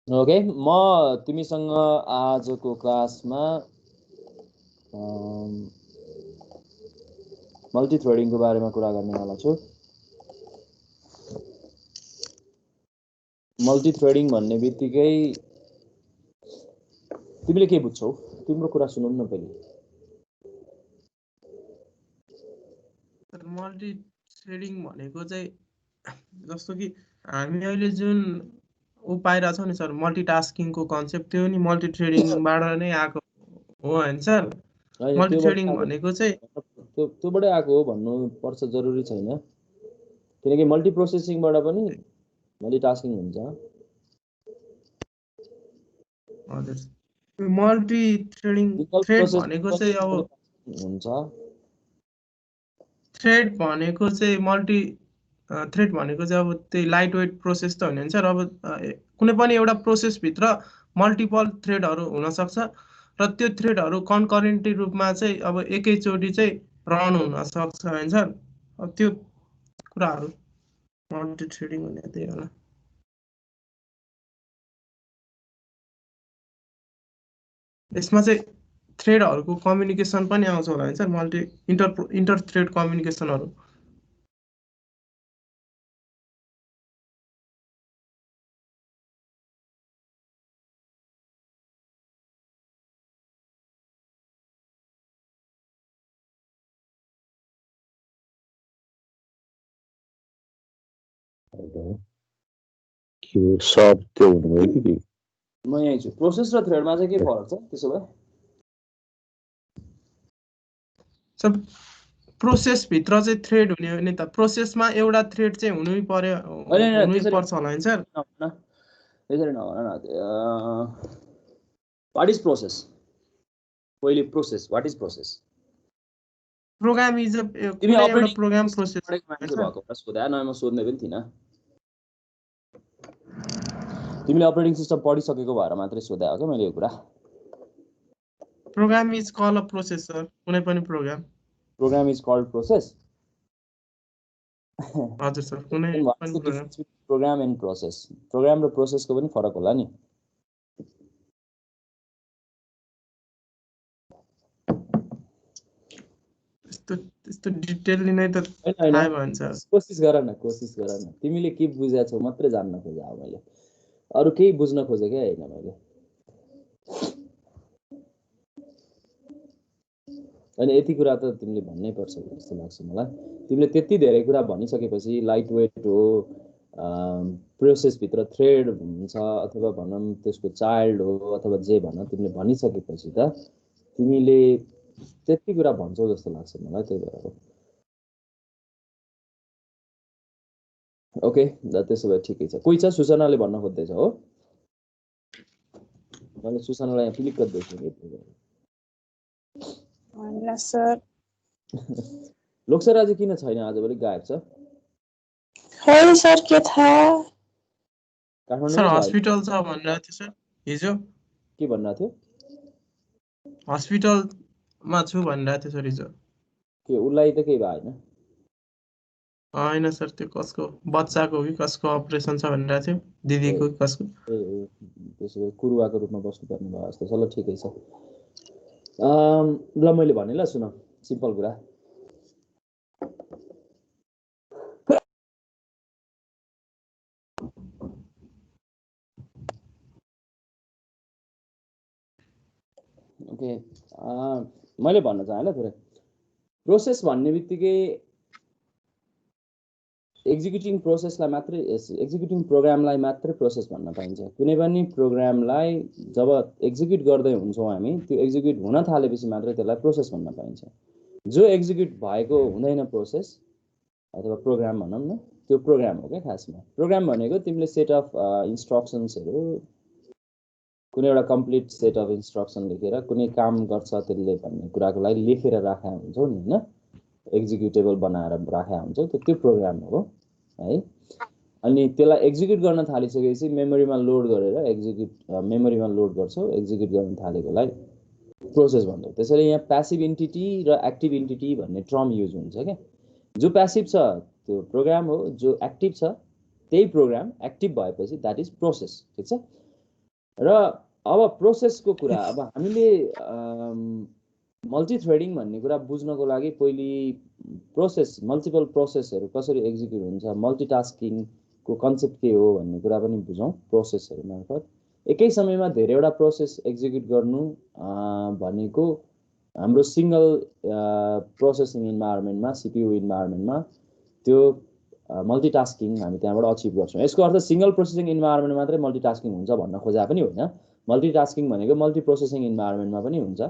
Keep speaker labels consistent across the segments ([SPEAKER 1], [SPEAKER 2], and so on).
[SPEAKER 1] Okay, म तिमीसँग आजको क्लासमा मल्टी थ्रेडिङको बारेमा कुरा गर्नेवाला छु। मल्टी थ्रेडिङ भन्ने बित्तिकै तिमीले के बुझ्छौ? तिम्रो कुरा सुनौ न पहिले।
[SPEAKER 2] मल्टी थ्रेडिङ भनेको चाहिँ जस्तो कि हामी अहिले जुन पाइरहेछौँ नि सर मल्टिटास्किङको कन्सेप्ट, त्यो नि मल्टी थ्रेडिङबाट नै आएको हो होइन सर? मल्टी थ्रेडिङ भनेको चाहिँ
[SPEAKER 1] त्योबाटै आएको हो भन्नु पर्छ जरुरी छैन, किनकि मल्टी प्रोसेसिङबाट पनि मल्टिटास्किङ हुन्छ।
[SPEAKER 2] हजुर, मल्टी थ्रेडिङ थ्रेड भनेको चाहिँ अब
[SPEAKER 1] हुन्छ।
[SPEAKER 2] थ्रेड भनेको चाहिँ मल्टी थ्रेड भनेको चाहिँ अब त्यही लाइट वेट प्रोसेस त होइन सर। अब कुनै पनि एउटा प्रोसेसभित्र मल्टिपल थ्रेडहरू हुनसक्छ र त्यो थ्रेडहरू कन्करेन्टली रूपमा चाहिँ अब एकैचोटि चाहिँ रन हुनसक्छ होइन सर। अब त्यो कुराहरू मल्टी थ्रेडिङ भने त्यही होला। यसमा चाहिँ थ्रेडहरूको कम्युनिकेसन पनि आउँछ होला होइन सर, मल्टी इन्टर थ्रेड कम्युनिकेसनहरू।
[SPEAKER 3] सब त्यो हुनुभयो कि
[SPEAKER 1] म यहीँ छु। प्रोसेस र थ्रेडमा चाहिँ के फरक छ त्यसो भए?
[SPEAKER 2] सब प्रोसेसभित्र चाहिँ थ्रेड हुने हो नि त, प्रोसेसमा एउटा थ्रेड चाहिँ हुनै पर्छ होला नि सर।
[SPEAKER 1] त्यसरी नभन न। What is process? पहिले process, what is process?
[SPEAKER 2] Program is कुनै एउटा प्रोग्राम प्रोसेस
[SPEAKER 1] भएको सोधा न, म सोध्ने पनि थिइनँ। तिमीले अपरेटिङ सिस्टम पढिसकेको भएर मात्रै सोधे हो क्या मैले यो कुरा।
[SPEAKER 2] Program is call a process sir, कुनै पनि प्रोग्राम
[SPEAKER 1] इज कल्ड प्रोसेस।
[SPEAKER 2] हजुर सर, कुनै पनि
[SPEAKER 1] प्रोग्राम एन्ड प्रोसेस, प्रोग्राम र प्रोसेसको पनि फरक होला नि।
[SPEAKER 2] त्यस्तो डिटेलली नै त थाहा भन्छ।
[SPEAKER 1] कोसिस गर न। तिमीले के बुझेको छौ मात्रै जान्न खोजे हो मैले, अरू केही बुझ्न खोजेकै होइन मैले। अनि यति कुरा त तिमीले भन्नै पर्छ जस्तो लाग्छ मलाई। तिमीले त्यति धेरै कुरा भनिसकेपछि, लाइट वेट हो, प्रोसेसभित्र थ्रेड हुन्छ अथवा भनौँ त्यसको चाइल्ड हो अथवा जे भन, तिमीले भनिसकेपछि त तिमीले त्यति कुरा भन्छौ जस्तो लाग्छ मलाई, त्यही भएर। ओके, त्यसो भए ठिकै छ। कोही छ? सुसनाले भन्न खोज्दैछ हो? मैले सुसनालाई यहाँ क्लिक गर्दैछु
[SPEAKER 4] सर।
[SPEAKER 1] लोकसर आज किन छैन? आजभोलि गायब छ।
[SPEAKER 4] खै सर, के थाहा।
[SPEAKER 2] सर हस्पिटल छ भनिरहेको थियो सर हिजो।
[SPEAKER 1] के भनिरहेको थियो?
[SPEAKER 2] हस्पिटलमा छु भनिरहेको थियो सर हिजो।
[SPEAKER 1] के उसलाई त केही भएन?
[SPEAKER 2] होइन सर, त्यो कसको बच्चाको कि कसको अपरेसन छ भनिरहेको थियो, दिदीको कि कसको।
[SPEAKER 1] त्यसो भए कुरुवाको रूपमा बस्नुपर्ने भयो जस्तो छ। ल ठिकै छ। ल मैले भने ल सुन, सिम्पल कुरा। ओके, मैले भन्न चाहेँ ल थोरै। प्रोसेस भन्ने बित्तिकै एक्जिक्युटिङ प्रोसेसलाई मात्रै, एक्जिक्युटिङ प्रोग्रामलाई मात्रै प्रोसेस भन्न पाइन्छ। कुनै पनि प्रोग्रामलाई जब एक्जिक्युट गर्दै हुन्छौँ हामी, त्यो एक्जिक्युट हुन थालेपछि मात्रै त्यसलाई प्रोसेस भन्न पाइन्छ। जो एक्जिक्युट भएको हुँदैन प्रोसेस अथवा प्रोग्राम भनौँ न, त्यो प्रोग्राम हो क्या खासमा। प्रोग्राम भनेको तिमीले सेट अफ इन्स्ट्रक्सन्सहरू, कुनै एउटा कम्प्लिट सेट अफ इन्स्ट्रक्सन लेखेर कुनै काम गर्छ त्यसले भन्ने कुराको लागि लेखेर राखेका हुन्छौँ नि, होइन? एक्जिक्युटेबल बनाएर राखेका हुन्छौँ, त्यो प्रोग्राम हो है। अनि त्यसलाई एक्जिक्युट गर्न थालिसकेपछि मेमोरीमा लोड गरेर मेमोरीमा लोड गर्छौँ, एक्जिक्युट गर्न थालेकोलाई प्रोसेस भन्छौँ। त्यसैले यहाँ प्यासिभ इन्टिटी र एक्टिभ इन्टिटी भन्ने टर्म युज हुन्छ क्या। जो प्यासिभ छ त्यो प्रोग्राम हो, जो एक्टिभ छ त्यही प्रोग्राम। एक्टिभ भएपछि द्याट इज प्रोसेस। ठिक छ? र अब प्रोसेसको कुरा, अब हामीले मल्टी थ्रेडिङ भन्ने कुरा बुझ्नको लागि पहिले प्रोसेस, मल्टिपल प्रोसेसहरू कसरी एक्जिक्युट हुन्छ, मल्टिटास्किङको कन्सेप्ट के हो भन्ने कुरा पनि बुझौँ प्रोसेसहरू मार्फत। एकै समयमा धेरैवटा प्रोसेस एक्जिक्युट गर्नु भनेको हाम्रो सिंगल प्रोसेसिङ इन्भाइरोमेन्टमा, सिपियु इन्भाइरोमेन्टमा त्यो मल्टिटास्किङ हामी त्यहाँबाट अचिभ गर्छौँ। यसको अर्थ सिंगल प्रोसेसिङ इन्भाइरोमेन्टमा मात्रै मल्टिटास्किङ हुन्छ भन्न खोजा पनि होइन। मल्टिटास्किङ भनेको मल्टी प्रोसेसिङ इन्भाइरोमेन्टमा पनि हुन्छ।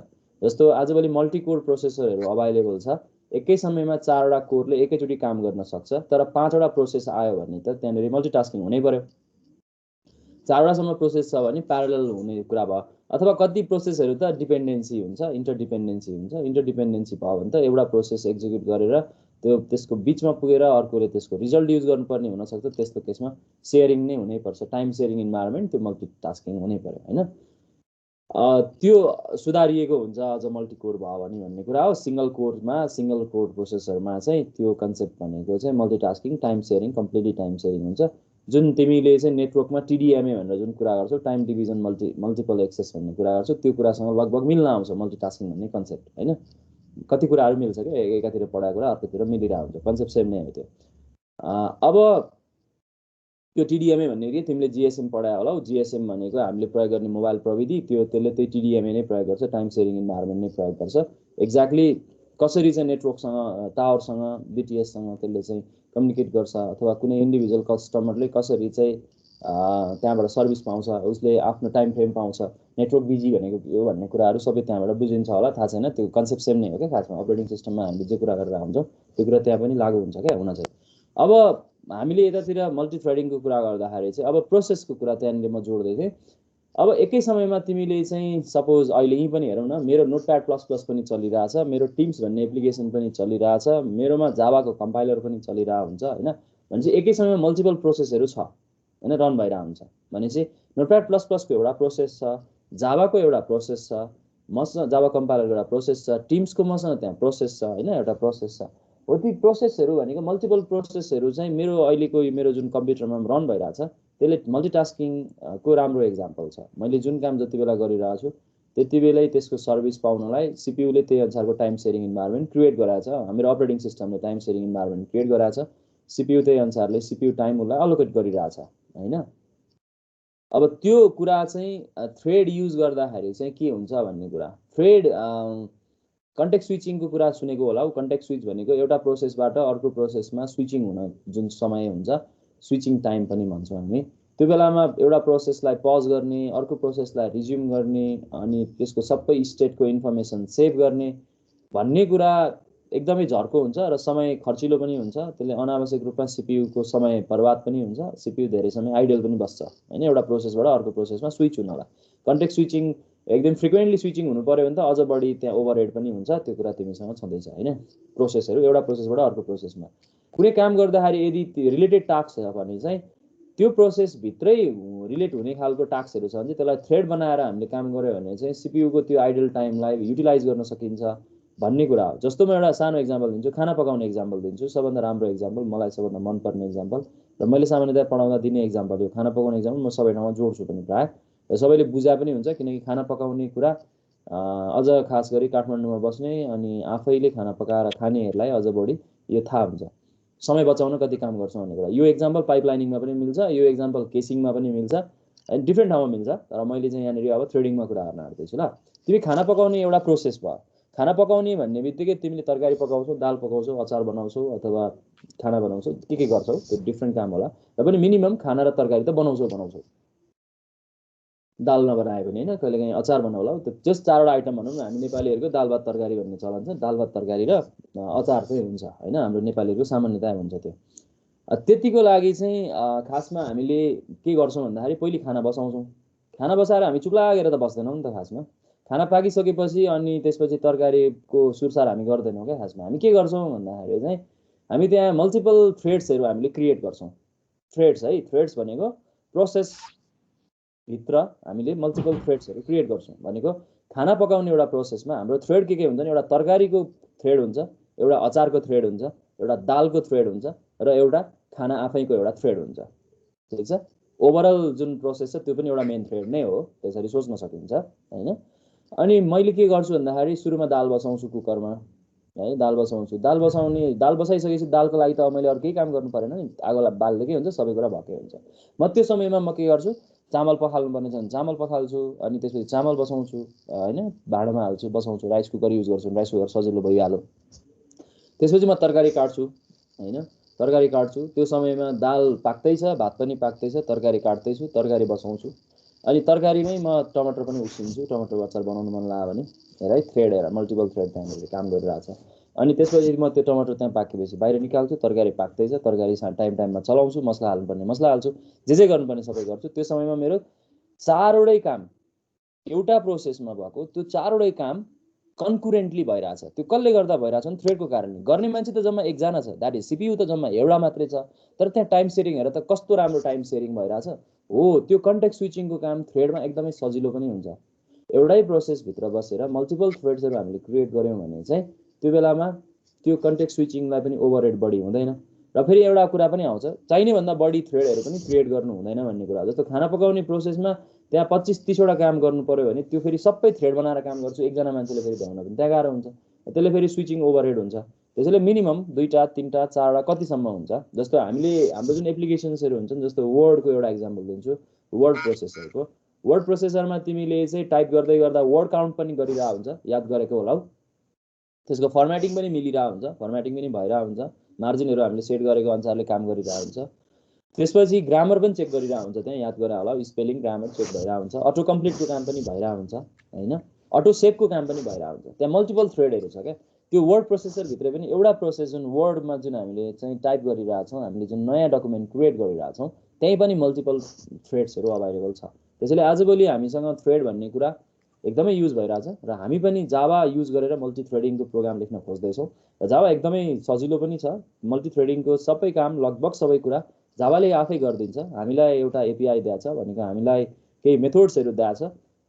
[SPEAKER 1] जस्तो आजभोलि मल्टिकोर प्रोसेसरहरू अभाइलेबल छ, एकै समयमा 4वटा कोरले एकैचोटि काम गर्न सक्छ, तर 5वटा प्रोसेस आयो भने त त्यहाँनिर मल्टिटास्किङ हुनै पर्यो। 4वटासम्म प्रोसेस छ भने प्यारलल हुने कुरा भयो। अथवा कति प्रोसेसहरू त डिपेन्डेन्सी हुन्छ, इन्टरडिपेन्डेन्सी हुन्छ। इन्टरडिपेन्डेन्सी भयो भने त एउटा प्रोसेस एक्जिक्युट गरेर त्यसको बिचमा पुगेर अर्कोले त्यसको रिजल्ट युज गर्नुपर्ने हुनसक्छ। त्यस्तो केसमा सेयरिङ नै हुनैपर्छ, टाइम सेयरिङ इन्भाइरोमेन्ट, त्यो मल्टिटास्किङ हुनै पर्यो होइन। त्यो सुधारिएको हुन्छ अझ मल्टिकोर भयो भने भन्ने कुरा हो। सिंगल कोर प्रोसेसरमा चाहिँ त्यो कन्सेप्ट भनेको चाहिँ multitasking, time sharing, completely time sharing हुन्छ। जुन तिमीले चाहिँ नेटवर्कमा टिडिएमए भनेर जुन कुरा गर्छौ, टाइम डिभिजन मल्टिपल एक्सेस भन्ने कुरा गर्छौ, त्यो कुरासँग लगभग मिल्न आउँछ मल्टिटास्किङ भन्ने कन्सेप्ट होइन। कति कुराहरू मिल्छ क्या, एकातिर पढाएको कुरा अर्कोतिर मिलिरहेको हुन्छ, कन्सेप्ट सेम नै हो त्यो। अब त्यो टिडिएमए भन्ने के, तिमीले जिएसएम पढायो होला। जिएसएम भनेको हामीले प्रयोग गर्ने मोबाइल प्रविधि, त्यसले त्यही टिडिएमए नै प्रयोग गर्छ, टाइम सेयरिङ इन्भाइरोमेन्ट नै प्रयोग गर्छ। एक्ज्याक्टली कसरी चाहिँ नेटवर्कसँग, टावरसँग, बिटिएससँग त्यसले चाहिँ कम्युनिकेट गर्छ, अथवा कुनै इन्डिभिजुअल कस्टमरले कसरी चाहिँ त्यहाँबाट सर्भिस पाउँछ, उसले आफ्नो टाइम फ्रेम पाउँछ, नेटवर्क बिजी भनेको के हो भन्ने कुराहरू सबै त्यहाँबाट बुझिन्छ होला, थाहा छैन। त्यो कन्सेप्ट सेम नै हो क्या खासमा। अपरेटिङ सिस्टममा हामीले जे कुरा गरेर हुन्छौँ त्यो कुरा त्यहाँ पनि लागु हुन्छ क्या, हुन चाहिँ। अब हामीले यतातिर मल्टी थ्रेडिङको कुरा गर्दाखेरि चाहिँ अब प्रोसेसको कुरा त्यहाँनिर म जोड्दै थिएँ। अब एकै समयमा तिमीले चाहिँ सपोज अहिले यहीँ पनि हेरौँ न, मेरो नोटप्याड प्लस प्लस पनि चलिरहेछ, मेरो टिम्स भन्ने एप्लिकेसन पनि चलिरहेछ, मेरोमा जावाको कम्पाइलर पनि चलिरहेको हुन्छ होइन। भनेपछि एकै समयमा मल्टिपल प्रोसेसहरू छ होइन, रन भइरहेको हुन्छ। भनेपछि नोटप्याड प्लस प्लसको एउटा प्रोसेस छ, जावाको एउटा प्रोसेस छ, मसँग जावा कम्पाइलरको एउटा प्रोसेस छ, टिम्सको मसँग त्यहाँ प्रोसेस छ होइन, एउटा प्रोसेस छ हो। ती प्रोसेसहरू भनेको मल्टिपल प्रोसेसहरू चाहिँ मेरो अहिलेको मेरो जुन कम्प्युटरमा रन भइरहेछ त्यसले मल्टिटास्किङको राम्रो एक्जाम्पल छ। मैले जुन काम जति बेला गरिरहेको छु त्यति बेलै त्यसको सर्भिस पाउनलाई सिपियुले त्यही अनुसारको टाइम सेयरिङ इन्भाइरोमेन्ट क्रिएट गराएको छ। हाम्रो अपरेटिङ सिस्टमले टाइम सेयरिङ इन्भाइरोमेन्ट क्रिएट गराएको छ, सिपियु त्यही अनुसारले सिपियु टाइम उसलाई अलोकेट गरिरहेछ होइन। अब त्यो कुरा चाहिँ थ्रेड युज गर्दाखेरि चाहिँ के हुन्छ भन्ने कुरा, थ्रेड कन्टेक्स्ट स्विचिङको कुरा सुनेको होला। कन्टेक्स्ट स्विच भनेको एउटा प्रोसेसबाट अर्को प्रोसेसमा स्विचिङ हुन जुन समय हुन्छ, स्विचिङ टाइम पनि भन्छौँ हामी। त्यो बेलामा एउटा प्रोसेसलाई पज गर्ने, अर्को प्रोसेसलाई रिज्युम गर्ने, अनि त्यसको सबै स्टेटको इन्फर्मेसन सेभ गर्ने भन्ने कुरा एकदमै झर्को हुन्छ र समय खर्चिलो पनि हुन्छ। त्यसले अनावश्यक रूपमा सिपियुको समय बर्बाद पनि हुन्छ, सिपियु धेरै समय आइडल पनि बस्छ होइन, एउटा प्रोसेसबाट अर्को प्रोसेसमा स्विच हुनलाई। कन्टेक्स्ट स्विचिङ एकदम फ्रिक्वेन्टली स्विचिङ हुनु पऱ्यो भने त अझ बढी त्यहाँ ओभरहेड पनि हुन्छ। त्यो कुरा तिमीसँग छँदैछ होइन। प्रोसेसहरू एउटा प्रोसेसबाट अर्को प्रोसेसमा कुनै काम गर्दाखेरि यदि रिलेटेड टास्क छ भने चाहिँ त्यो प्रोसेसभित्रै रिलेट हुने खालको टास्कहरू छ भने चाहिँ त्यसलाई थ्रेड बनाएर हामीले काम गऱ्यो भने चाहिँ सिपियुको त्यो आइडल टाइमलाई युटिलाइज गर्न सकिन्छ भन्ने कुरा हो। जस्तो म एउटा सानो एक्जाम्पल दिन्छु, खाना पकाउने एक्जाम्पल दिन्छु, सबभन्दा राम्रो एक्जाम्पल, मलाई सबभन्दा मनपर्ने एक्जाम्पल, र मैले सामान्यतया पढाउँदा दिने एक्जाम्पल हो। खाना पकाउने एक्जाम्पल म सबै ठाउँमा जोड्छु पनि प्रायः, र सबैले बुझा पनि हुन्छ, किनकि खाना पकाउने कुरा अझ खास गरी काठमाडौँमा बस्ने अनि आफैले खाना पकाएर खानेहरूलाई अझ बढी यो थाहा हुन्छ, समय बचाउन कति काम गर्छौँ भन्ने कुरा। यो एक्जाम्पल पाइपलाइनिङमा पनि मिल्छ, यो एक्जाम्पल केसिङमा पनि मिल्छ, डिफ्रेन्ट ठाउँमा मिल्छ। तर मैले चाहिँ यहाँनिर अब थ्रेडिङमा कुरा गर्न आँट्दैछु ल। तिमी खाना पकाउने एउटा प्रोसेस भयो। खाना पकाउने भन्ने बित्तिकै तिमीले तरकारी पकाउँछौ, दाल पकाउँछौ, अचार बनाउँछौ, अथवा खाना बनाउँछौ, के गर्छौ, त्यो डिफ्रेन्ट काम होला। र पनि मिनिमम खाना र तरकारी त बनाउँछौ। दाल नबनाए पनि होइन, कहिले काहीँ अचार बनाउला। त्यो जस्ट 4वटा आइटम भनौँ न, हामी नेपालीहरूको दाल भात तरकारी भन्ने चलन छ। दाल भात तरकारी र अचार चाहिँ हुन्छ होइन, हाम्रो नेपालीहरूको सामान्यतया हुन्छ त्यो। त्यतिको लागि चाहिँ खासमा हामीले के गर्छौँ भन्दाखेरि पहिले खाना बसाउँछौँ। खाना बसाएर हामी चुप लागेर त बस्दैनौँ नि त खासमा। खाना पाकिसकेपछि अनि त्यसपछि तरकारीको सुरसार हामी गर्दैनौँ क्या खासमा। हामी के गर्छौँ भन्दाखेरि चाहिँ हामी त्यहाँ मल्टिपल थ्रेड्सहरू हामीले क्रिएट गर्छौँ। थ्रेड्स है, थ्रेड्स भनेको प्रोसेसभित्र हामीले मल्टिपल थ्रेड्सहरू क्रिएट गर्छौँ भनेको। खाना पकाउने एउटा प्रोसेसमा हाम्रो थ्रेड के हुन्छ भने एउटा तरकारीको थ्रेड हुन्छ, एउटा अचारको थ्रेड हुन्छ, एउटा दालको थ्रेड हुन्छ, र एउटा खाना आफैको एउटा थ्रेड हुन्छ। ठिक छ। ओभरअल जुन प्रोसेस छ त्यो पनि एउटा मेन थ्रेड नै हो, त्यसरी सोच्न सकिन्छ हैन। अनि मैले के गर्छु भन्दाखेरि सुरुमा दाल बसाउँछु कुकरमा है, दाल बसाउँछु। दाल बसाइसकेपछि दालको लागि त मैले अरू केही काम गर्नु परेन नि, आगो बाल्दै हुन्छ, सबै कुरा भएकै हुन्छ। म त्यो समयमा म के गर्छु, चामल पखाल्नु पर्ने छ भने चामल पखाल्छु, अनि त्यसपछि चामल बसाउँछु हैन, भाँडामा हाल्छु, बसाउँछु। राइस कुकर युज गर्छु, राइस कुकर सजिलो भइहाल्यो। त्यसपछि म तरकारी काट्छु हैन, तरकारी काट्छु। त्यो समयमा दाल पाक्दैछ, भात पनि पाक्दैछ, तरकारी काट्दैछु, तरकारी बसाउँछु। अनि तरकारीमै म टमाटर पनि उसिन्छु, टमाटर अचार बनाउनु मन लाग्यो भने। हेर है, थ्रेड हेर, मल्टिपल थ्रेड त्यहाँनिर काम गरिरहेछ। अनि त्यसपछि म त्यो टमाटर त्यहाँ पाकेपछि बाहिर निकाल्छु, तरकारी पाक्दैछ, तरकारी टाइममा चलाउँछु, मसला हाल्नुपर्ने मसला हाल्छु, जे गर्नुपर्ने सबै गर्छु। त्यो समयमा मेरो चारवटै काम एउटा प्रोसेसमा भएको, त्यो चारवटै काम कन्कुरेन्टली भइरहेछ। त्यो कसले गर्दा भइरहेछ भने थ्रेडको कारणले। गर्ने मान्छे त जम्मा एकजना छ, द्याट इज सिपियु त जम्मा एउटा मात्रै छ, तर त्यहाँ टाइम सेयरिङ हेर त कस्तो राम्रो टाइम सेयरिङ भइरहेछ हो। त्यो कन्टेक्स्ट स्विचिङको काम थ्रेडमा एकदमै सजिलो पनि हुन्छ। एउटै प्रोसेसभित्र बसेर मल्टिपल थ्रेड्सहरू हामीले क्रिएट गऱ्यौँ भने चाहिँ त्यो बेलामा त्यो कन्टेक्स्ट स्विचिङलाई पनि ओभरहेड बढी हुँदैन। र फेरि एउटा कुरा पनि आउँछ, चाहिने भन्दा बढी थ्रेडहरू पनि क्रिएट गर्नु हुँदैन भन्ने कुरा। जस्तो खाना पकाउने प्रोसेसमा त्यहाँ 25-30 वटा काम गर्नु पर्यो भने त्यो फेरि सबै थ्रेड बनाएर काम गर्छु, एकजना मान्छेले फेरि भ्याउन पनि त्यहाँ गाह्रो हुन्छ, त्यसले फेरि स्विचिङ ओभरहेड हुन्छ। त्यसैले मिनिमम 2टा 3टा 4वटा कतिसम्म हुन्छ। जस्तो हामीले हाम्रो जुन एप्लिकेसन्सहरू हुन्छन्, जस्तो वर्डको एउटा इक्जाम्पल दिन्छु, वर्ड प्रोसेसरको। वर्ड प्रोसेसरमा तिमीले चाहिँ टाइप गर्दै गर्दा वर्ड काउन्ट पनि गरिरहेको हुन्छ, याद गरेको होला। त्यसको फर्मेटिङ पनि मिलिरहेको हुन्छ, फर्मेटिङ पनि भइरहेको हुन्छ, मार्जिनहरू हामीले सेट गरेको अनुसारले काम गरिरहेको हुन्छ। त्यसपछि ग्रामर पनि चेक गरिरहेको हुन्छ, त्यहाँ याद गरे होला, स्पेलिङ ग्रामर चेक भइरहेको हुन्छ, अटो कम्प्लिटको काम पनि भइरहेको हुन्छ हैन, अटो सेभको काम पनि भइरहेको हुन्छ। त्यहाँ मल्टिपल थ्रेडहरू छ क्या। त्यो वर्ड प्रोसेसरभित्र पनि एउटा प्रोसेस जुन वर्डमा जुन हामीले चाहिँ टाइप गरिरहेछौँ, हामीले जुन नयाँ डकुमेन्ट क्रिएट गरिरहेछौँ, त्यहीँ पनि मल्टिपल थ्रेड्सहरू अभाइलेबल छ। त्यसैले आजभोलि हामीसँग थ्रेड भन्ने कुरा एकदमै युज भइरहेछ र हामी पनि जावा युज गरेर मल्टी थ्रेडिङको प्रोग्राम लेख्न खोज्दैछौँ। र जावा एकदमै सजिलो पनि छ, मल्टी थ्रेडिङको सबै काम लगभग सबै कुरा जावाले आफै गरिदिन्छ। हामीलाई एउटा एपिआई दिएको छ भनेको हामीलाई केही मेथड्सहरू दिएको छ,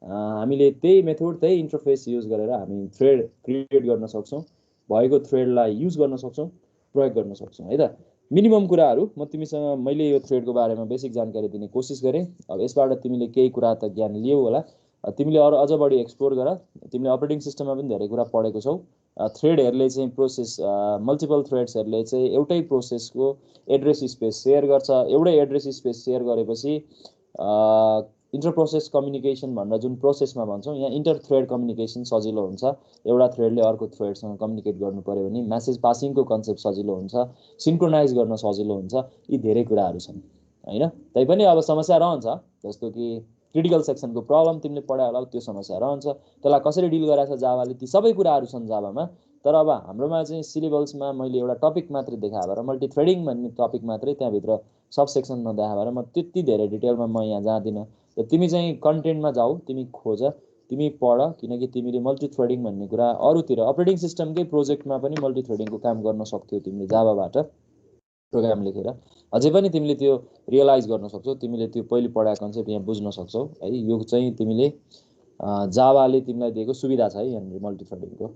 [SPEAKER 1] हामीले त्यही मेथड त्यही इन्टरफेस युज गरेर हामी थ्रेड क्रिएट गर्न सक्छौँ, भएको थ्रेडलाई युज गर्न सक्छौँ, प्रयोग गर्न सक्छौँ है त। मिनिमम कुराहरू म तिमीसँग मैले यो थ्रेडको बारेमा बेसिक जानकारी दिने कोसिस गरेँ। अब यसबाट तिमीले केही कुरा त ज्ञान लियौ होला, तिमीले अझ बढी एक्सप्लोर गर। तिमीले अपरेटिङ सिस्टममा पनि धेरै कुरा पढेको छौ। थ्रेडहरूले चाहिँ प्रोसेस मल्टिपल थ्रेड्सहरूले चाहिँ एउटै प्रोसेसको एड्रेस स्पेस सेयर गर्छ। एउटै एड्रेस स्पेस सेयर गरेपछि इन्टर प्रोसेस कम्युनिकेसन भनेर जुन प्रोसेसमा भन्छौँ, यहाँ इन्टर थ्रेड कम्युनिकेसन सजिलो हुन्छ। एउटा थ्रेडले अर्को थ्रेडसँग कम्युनिकेट गर्नु पर्यो भने मेसेज पासिङको कन्सेप्ट सजिलो हुन्छ, सिन्क्रोनाइज गर्न सजिलो हुन्छ। यी धेरै कुराहरू छन् हैन। तैपनि अब समस्या रहन्छ, जस्तो कि क्रिटिकल सेक्सनको प्रब्लम तिमीले पढायो होला, त्यो समस्या रहन्छ। त्यसलाई कसरी डिल गराएको छ जावाले, ती सबै कुराहरू छन् जावामा। तर अब हाम्रोमा चाहिँ सिलेबसमा मैले एउटा टपिक मात्रै देखाए भएर, मल्टी थ्रेडिङ भन्ने टपिक मात्रै त्यहाँभित्र सब सेक्सन नदेखाए भएर म त्यति धेरै डिटेलमा म यहाँ जाँदिनँ। र तिमी चाहिँ कन्टेन्टमा जाऊ, तिमी खोज, तिमी पढ, किनकि तिमीले मल्टी थ्रेडिङ भन्ने कुरा अरूतिर अपरेटिङ सिस्टमकै प्रोजेक्टमा पनि मल्टी थ्रेडिङको काम गर्न सक्थ्यौ तिमीले जावाबाट प्रोग्राम लेखेर। अझै पनि तिमीले त्यो रियलाइज गर्न सक्छौ, तिमीले त्यो पहिले पढाएको कन्सेप्ट यहाँ बुझ्न सक्छौ है। यो चाहिँ तिमीले जावाले तिमीलाई दिएको सुविधा छ है यहाँनिर मल्टी थ्रेडिङको।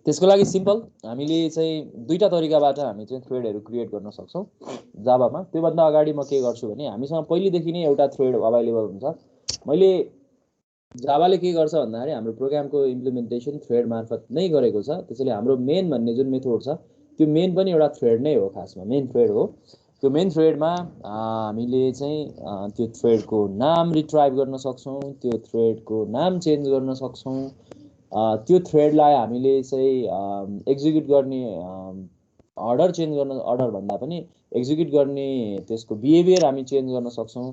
[SPEAKER 1] त्यसको लागि सिम्पल हामीले चाहिँ 2टा तरिकाबाट हामी चाहिँ थ्रेडहरू क्रिएट गर्न सक्छौँ जावामा। त्योभन्दा अगाडि म के गर्छु भने हामीसँग पहिलेदेखि नै एउटा थ्रेड अभाइलेबल हुन्छ। मैले जावाले के गर्छ भन्दाखेरि हाम्रो प्रोग्रामको इम्प्लिमेन्टेसन थ्रेड मार्फत नै गरेको छ। त्यसैले हाम्रो मेन भन्ने जुन मेथड छ त्यो मेन पनि एउटा थ्रेड नै हो, खासमा मेन थ्रेड हो। त्यो मेन थ्रेडमा हामीले चाहिँ त्यो थ्रेडको नाम रिट्राइभ गर्न सक्छौँ, त्यो थ्रेडको नाम चेन्ज गर्न सक्छौँ, त्यो थ्रेडलाई हामीले चाहिँ एक्जिक्युट गर्ने अर्डर चेन्ज गर्न, अर्डर भन्दा पनि एक्जिक्युट गर्ने त्यसको बिहेभियर हामी चेन्ज गर्न सक्छौँ।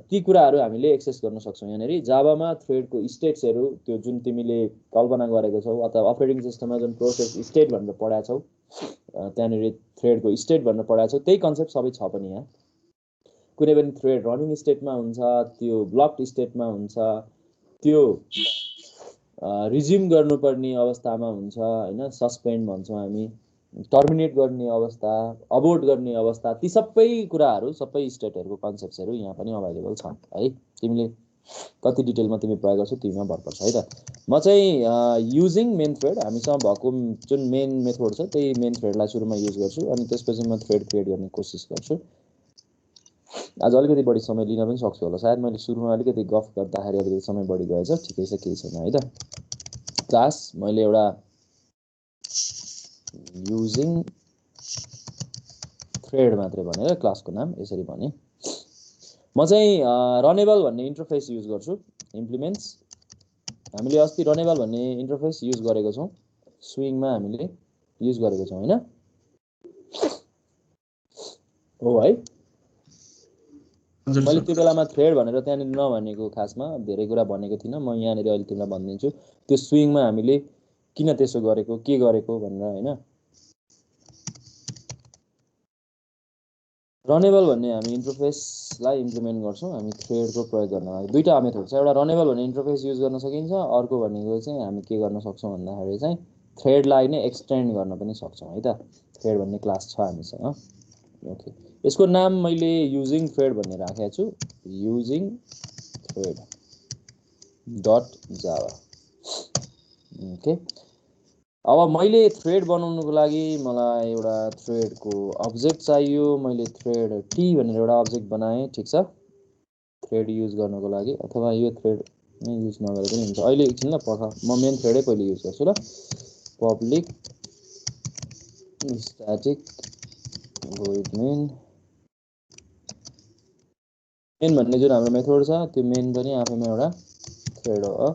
[SPEAKER 1] ती कुराहरू हामीले एक्सेस गर्न सक्छौँ यहाँनिर जावामा। थ्रेडको स्टेट्सहरू त्यो जुन तिमीले कल्पना गरेको छौ अथवा अपरेटिङ सिस्टममा जुन प्रोसेस स्टेट भनेर पढाएको छौ, त्यहाँनिर थ्रेडको स्टेट भनेर पढाएको छौ, त्यही कन्सेप्ट सबै छ पनि यहाँ। कुनै पनि थ्रेड रनिङ स्टेटमा हुन्छ, त्यो ब्लक्ड स्टेटमा हुन्छ, त्यो रिज्युम गर्नुपर्ने अवस्थामा हुन्छ हैन, सस्पेन्ड भन्छौँ हामी, टर्मिनेट गर्ने अवस्था, अबोर्ट गर्ने अवस्था, ती सबै कुराहरू सबै स्टेटहरूको कन्सेप्ट्सहरू यहाँ पनि अभाइलेबल छन् है। तिमीले कति डिटेलमा तिमी प्रयोग गर्छौ तिमीमा भर पर्छ है त। म चाहिँ युजिङ मेन थ्रेड, हामीसँग भएको जुन मेन मेथड छ त्यही मेन थ्रेडलाई सुरुमा युज गर्छु, अनि त्यसपछि म थ्रेड क्रिएट गर्ने कोसिस गर्छु। आज अलिकति बढी समय लिन पनि सक्छु होला सायद मैले सुरुमा अलिकति गफ गर्दाखेरि अलिकति समय बढी गएछ ठिकै छ केही छैन है त क्लास मैले एउटा युजिङ थ्रेड मात्रै भनेर क्लासको नाम यसरी भने म चाहिँ रनेबल भन्ने इन्टरफेस युज गर्छु इम्प्लिमेन्ट्स हामीले अस्ति रनेबल भन्ने इन्टरफेस युज गरेको छौं स्विङमा हामीले युज गरेको छौं हैन हो है मैले त्यो बेलामा थ्रेड भनेर त्यहाँनिर नभनेको खासमा धेरै कुरा भनेको थिइनँ म यहाँनिर अहिले तिमीलाई भनिदिन्छु त्यो स्विङमा हामीले किन त्यसो गरेको के गरेको भनेर हैन रनेबल भन्ने हामी इन्टरफेसलाई इम्प्लिमेन्ट गर्छौं हामी थ्रेडको प्रयोग गर्न लागि दुईटा मेथड छ एउटा रनेबल भन्ने इन्टरफेस युज गर्न सकिन्छ अर्को भनेको चाहिँ हामी के गर्न सक्छौं भन्दाखेरि चाहिँ थ्रेडलाई नै एक्सटेन्ड गर्न पनि सक्छौं है त थ्रेड भन्ने क्लास छ हामीसँग ओके यसको नाम मैले युजिङ थ्रेड भन्ने राखेको छु using thread dot Java okay अब मैले थ्रेड बनाउनुको लागि मलाई एउटा थ्रेडको अब्जेक्ट चाहियो मैले थ्रेड टी भनेर एउटा अब्जेक्ट बनाएँ ठीक छ थ्रेड युज गर्नको लागि अथवा यो थ्रेड नै युज नगरे पनि हुन्छ अहिले एकछिन ल पख म मेन थ्रेडै पहिले युज गर्छु ल पब्लिक स्ट्याटिक void main भन्ने जुन हाम्रो मेथड छ त्यो मेन पनि आफैमा एउटा थ्रेड हो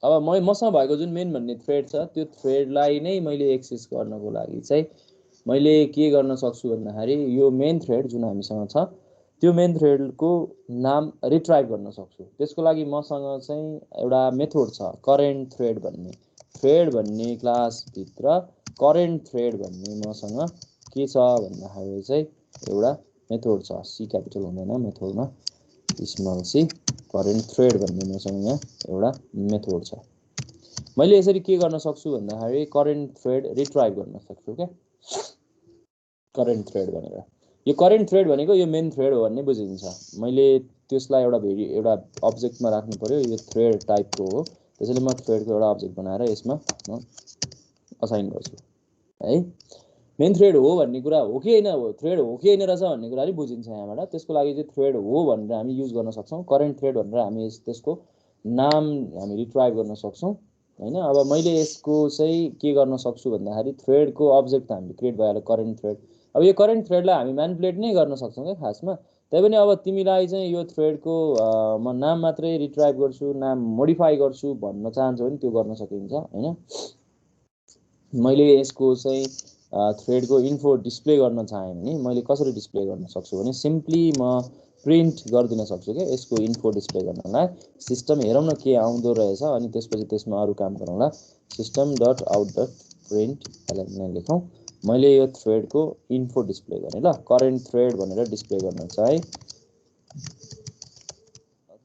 [SPEAKER 1] अब मसँग भएको जुन मेन भन्ने थ्रेड छ त्यो थ्रेडलाई नै मैले एक्सेस गर्नको लागि चाहिँ मैले के गर्न सक्छु भन्दाखेरि यो मेन थ्रेड जुन हामीसँग छ त्यो मेन थ्रेडको नाम रिट्राइभ गर्न सक्छु त्यसको लागि मसँग चाहिँ एउटा मेथड छ करेन्ट थ्रेड भन्ने क्लास भित्र करेन्ट थ्रेड भन्ने मसँग के छ भन्दाखेरि चाहिँ एउटा मेथड छ सी क्यापिटल हुँदैन मेथडमा स्मल सी करेन्ट थ्रेड भन्ने मसँग यहाँ एउटा मेथड छ मैले यसरी के गर्न सक्छु भन्दाखेरि करेन्ट थ्रेड रिट्राइभ गर्न सक्छु के करेन्ट थ्रेड भनेर यो करेन्ट थ्रेड भनेको यो मेन थ्रेड हो भन्ने बुझिन्छ मैले त्यसलाई एउटा अब्जेक्टमा राख्नु पर्यो यो थ्रेड टाइपको हो त्यसैले म थ्रेडको एउटा अब्जेक्ट बनाएर यसमा म असाइन गर्छु है मेन थ्रेड हो भन्ने कुरा हो कि हैन हो थ्रेड हो कि हैन रहेछ भन्ने कुरा पनि बुझिन्छ यहाँबाट त्यसको लागि चाहिँ थ्रेड हो भनेर हामी युज गर्न सक्छौं करेन्ट थ्रेड भनेर हामी त्यसको नाम हामी रिट्राइभ गर्न सक्छौं हैन अब मैले यसको चाहिँ के गर्न सक्छु भन्दाखेरि थ्रेडको अब्जेक्ट हामीले क्रिएट भएर करेन्ट थ्रेड अब यो करेन्ट थ्रेडलाई हामी म्यानिपुलेट नै गर्न सक्छौं के खासमा तैपनि अब तिमीलाई चाहिँ यो थ्रेडको म नाम मात्रै रिट्राइभ गर्छु नाम मोडिफाई गर्छु भन्न चाहन्छौ भने त्यो गर्न सकिन्छ हैन मैले यसको चाहिँ थ्रेडको इन्फो डिस्प्ले गर्न चाहे भने मैले कसरी डिस्प्ले गर्न सक्छु भने सिम्पली म प्रिन्ट गरिदिन सक्छु के यसको इन्फो डिस्प्ले गर्नलाई सिस्टम हेरौँ न के आउँदो रहेछ अनि त्यसपछि त्यसमा अरु काम गरौँला system dot out dot print LN लेखौँ मैले यो थ्रेडको इन्फो डिस्प्ले गर्ने ल करेन्ट थ्रेड भनेर डिस्प्ले गर्न चाहे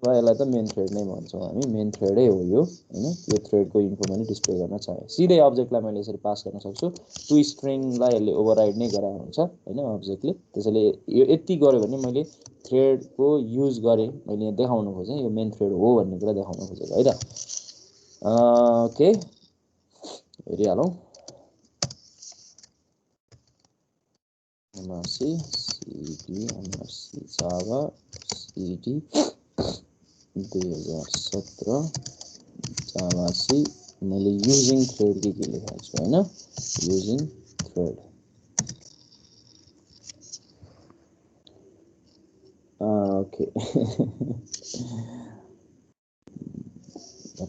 [SPEAKER 1] अथवा यसलाई त मेन थ्रेड नै भन्छौं हामी मेन थ्रेडै हो यो हैन यो थ्रेडको इन्फो पनि डिस्प्ले गर्न चाहे सिधै अब्जेक्टलाई मैले यसरी पास गर्न सक्छु टु स्ट्रिङलाई यसले ओभरराइड नै गराएको हुन्छ हैन अब्जेक्टले त्यसैले यो यति गर्यो भने मैले थ्रेडको युज गरे मैले यहाँ देखाउन खोजेँ यो मेन थ्रेड हो भन्ने कुरा देखाउन खोजेको है त ओके हेरिहालौं MRC CD MRC Java CD 2017 javac मैले युजिङ थ्रेड के लेखेको छु हैन युजिङ थ्रेड ओके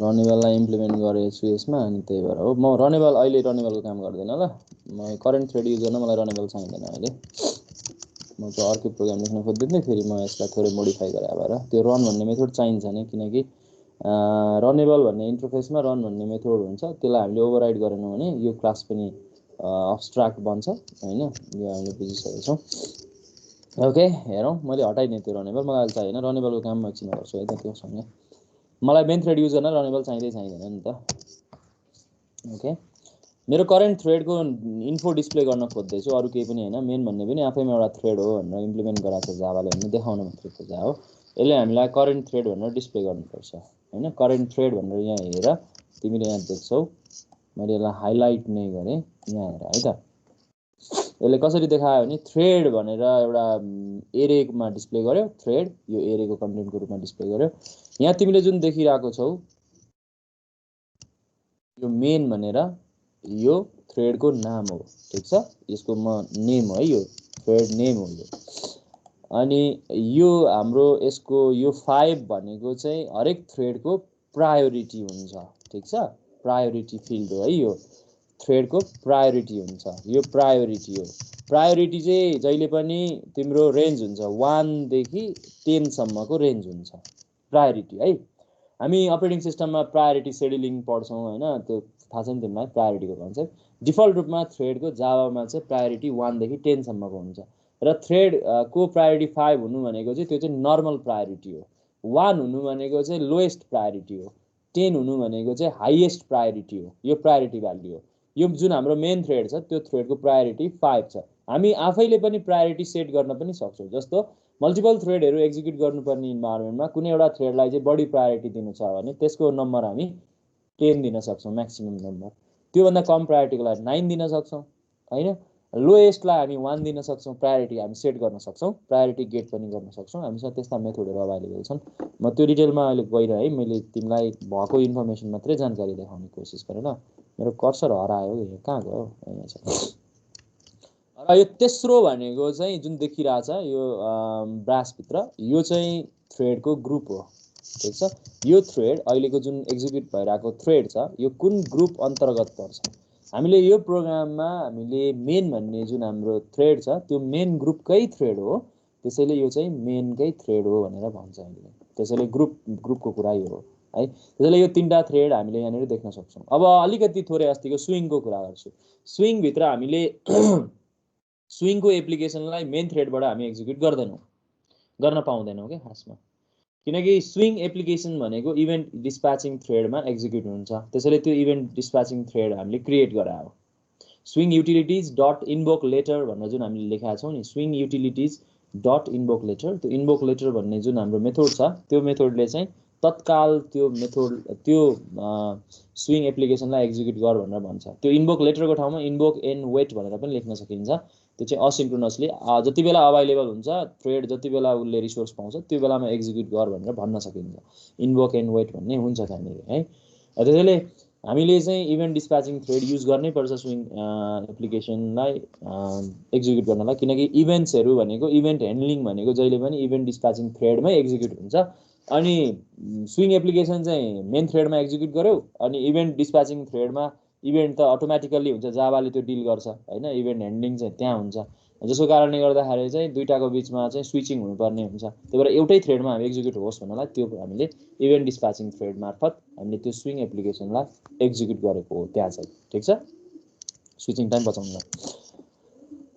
[SPEAKER 1] रनेबललाई इम्प्लिमेन्ट गरेको छु यसमा अनि त्यही भएर हो म रनेबल अहिले रनेबलको काम गर्दैन ल म करेन्ट थ्रेड युज गर्न मलाई रनेबल चाहिँदैन अहिले म चाहिँ अर्को प्रोग्राम लेख्न खोज्दिनँ फेरि म यसलाई थोरै मोडिफाई गरे भएर त्यो रन भन्ने मेथड चाहिन्छ नि किनकि रनेबल भन्ने इन्टरफेसमा रन भन्ने मेथड हुन्छ त्यसलाई हामीले ओभरराइड गरेनौं भने यो क्लास पनि अब्स्ट्र्याक्ट बन्छ हैन यो हामीले बुझिसकेका छौं ओके हेरौं मैले हटाइदिएँ त्यो रनेबल मलाई अहिले चाहिएन रनेबलको काम म एकछिन गर्छु है त त्यो सँगै मलाई मेन थ्रेड युज गर्न रनेबल चाहिँदैन नि त ओके मेरो करेन्ट थ्रेडको इन्फो डिस्प्ले गर्न खोज्दैछु अरु केही पनि हैन मेन भन्ने पनि आफैमा एउटा थ्रेड हो भनेर इम्प्लिमेन्ट गराएको छ जावाले भन्ने देखाउन मात्रै खोजा हो यसले हामीलाई करेन्ट थ्रेड भनेर डिस्प्ले गर्नुपर्छ हैन करेन्ट थ्रेड भनेर यहाँ हेर तिमीले यहाँ देख्छौ मैले यसलाई हाइलाइट नै गरे यहाँ हेर है त यसले कसरी देखायो भने थ्रेड भनेर एउटा एरेमा डिस्प्ले गर्यो, थ्रेड यो एरेको कन्टेन्टको रूपमा डिस्प्ले गर्यो। यहाँ तिमीले जुन देखिरहेको छौ यो मेन भनेर यो थ्रेडको नाम हो, ठीक छ, यसको नेम हो, यो थ्रेड नेम हो यो। अनि यो हाम्रो यसको यो 5 भनेको चाहिँ हरेक थ्रेडको प्रायोरिटी हुन्छ, ठीक छ, प्रायोरिटी फिल्ड हो है, यो थ्रेडको प्रायोरिटी हुन्छ, यो प्रायोरिटी हो। प्रायोरिटी चाहिँ जहिले पनि तिम्रो रेन्ज हुन्छ 1 देखि 10 सम्मको रेन्ज हुन्छ प्रायोरिटी है। हामी अपरेटिङ सिस्टममा प्रायोरिटी सेड्युलिङ पढ्छौँ हैन, त्यो थाहा छ नि तिमीलाई प्रायोरिटीको कन्सेप्ट। डिफल्ट रूपमा थ्रेडको जावामा चाहिँ प्रायोरिटी 1 देखि 10 सम्मको हुन्छ र थ्रेड को प्रायोरिटी 5 हुनु भनेको चाहिँ त्यो चाहिँ नर्मल प्रायोरिटी हो, 1 हुनु भनेको चाहिँ लोएस्ट प्रायोरिटी हो, 10 हुनु भनेको चाहिँ हाईएस्ट प्रायोरिटी हो। यो प्रायोरिटी भ्याल्यु हो। यो जुन हाम्रो मेन थ्रेड छ त्यो थ्रेडको प्रायोरिटी 5 छ। हामी आफैले पनि प्रायोरिटी सेट गर्न पनि सक्छौँ। जस्तो मल्टिपल थ्रेडहरू एक्जिक्युट गर्नुपर्ने इन्भाइरोमेन्टमा कुनै एउटा थ्रेडलाई चाहिँ बढी प्रायोरिटी दिनु छ भने त्यसको नम्बर हामी 10 दिन सक्छौँ, म्याक्सिमम नम्बर। त्योभन्दा कम प्रायोरिटीको लागि 9 दिन सक्छौँ हैन। लोएस्टलाई हामी 1 दिन सक्छौँ, प्रायोरिटी हामी सेट गर्न सक्छौँ, प्रायोरिटी गेट पनि गर्न सक्छौँ। हामीसँग त्यस्ता मेथडहरू अभाइलेबल छन्। म त्यो डिटेलमा अहिले गइरह है, मैले तिमीलाई भएको इन्फर्मेसन मात्रै जानकारी देखाउने कोसिस गरेँ ल। मेरो कर्सर हरायो, यो कहाँ गयो, यहाँ छ। र यो तेस्रो भनेको चाहिँ जुन देखिरहेछ यो ब्रासभित्र यो चाहिँ थ्रेडको ग्रुप हो, ठीक छ। यो थ्रेड अहिलेको जुन एक्जिक्युट भइरहेको थ्रेड छ यो कुन ग्रुप अन्तर्गत पर्छ? हामीले यो प्रोग्राममा हामीले मेन भन्ने जुन हाम्रो थ्रेड छ त्यो मेन ग्रुपकै थ्रेड हो, त्यसैले यो चाहिँ मेनकै थ्रेड हो भनेर भन्छ हामीले। त्यसैले ग्रुपको कुरा यो हो है। त्यसैले यो तीनटा थ्रेड हामीले यहाँनिर देख्न सक्छौँ। अब अलिकति थोरै अस्तिको स्विङको कुरा गर्छु। स्विङभित्र हामीले स्विङको एप्लिकेसनलाई मेन थ्रेडबाट हामी एक्जिक्युट गर्न पाउँदैनौँ क्या खासमा, किनकि स्विङ एप्लिकेसन भनेको इभेन्ट डिस्प्याचिङ थ्रेडमा एक्जिक्युट हुन्छ। त्यसैले त्यो इभेन्ट डिस्प्याचिङ थ्रेड हामीले क्रिएट गरायो। Swing utilities dot invoke letter भनेर जुन हामीले लेखेका छौँ नि, swing utilities dot invoke letter, त्यो इन्भोक लेटर भन्ने जुन हाम्रो मेथड छ त्यो मेथडले चाहिँ तत्काल त्यो मेथड त्यो स्विङ एप्लिकेसनलाई एक्जिक्युट गर भनेर भन्छ। त्यो इन्भोक लेटरको ठाउँमा इन्भोक एन वेट भनेर पनि लेख्न सकिन्छ। त्यो चाहिँ असिन्क्रोनसली जति बेला अभाइलेबल हुन्छ थ्रेड जति बेला उसले रिसोर्स पाउँछ त्यो बेलामा एक्जिक्युट गर भनेर भन्न सकिन्छ। इन्भोक एन्ड वेट भन्ने हुन्छ त्यहाँनिर है। त्यसैले हामीले चाहिँ इभेन्ट डिस्प्याचिङ थ्रेड युज गर्नै पर्छ स्विङ एप्लिकेसनलाई एक्जिक्युट गर्नलाई, किनकि इभेन्ट्सहरू भनेको इभेन्ट ह्यान्डलिङ भनेको जहिले पनि इभेन्ट डिस्प्याचिङ थ्रेडमै एक्जिक्युट हुन्छ। अनि स्विङ एप्लिकेसन चाहिँ मेन थ्रेडमा एक्जिक्युट गर्यो अनि इभेन्ट डिस्प्याचिङ थ्रेडमा इभेन्ट त अटोमेटिकल्ली हुन्छ, जावाले त्यो डिल गर्छ हैन, इभेन्ट ह्यान्डलिङ चाहिँ त्यहाँ हुन्छ। जसको कारणले गर्दाखेरि चाहिँ दुईटाको बिचमा चाहिँ स्विचिङ हुनुपर्ने हुन्छ। त्यही भएर एउटै थ्रेडमा हामी एक्जिक्युट होस् भन्नलाई त्यो हामीले इभेन्ट डिस्प्याचिङ थ्रेड मार्फत हामीले त्यो स्विङ एप्लिकेसनलाई एक्जिक्युट गरेको हो त्यहाँ चाहिँ, ठिक छ, स्विचिङ टाइम बचाउनलाई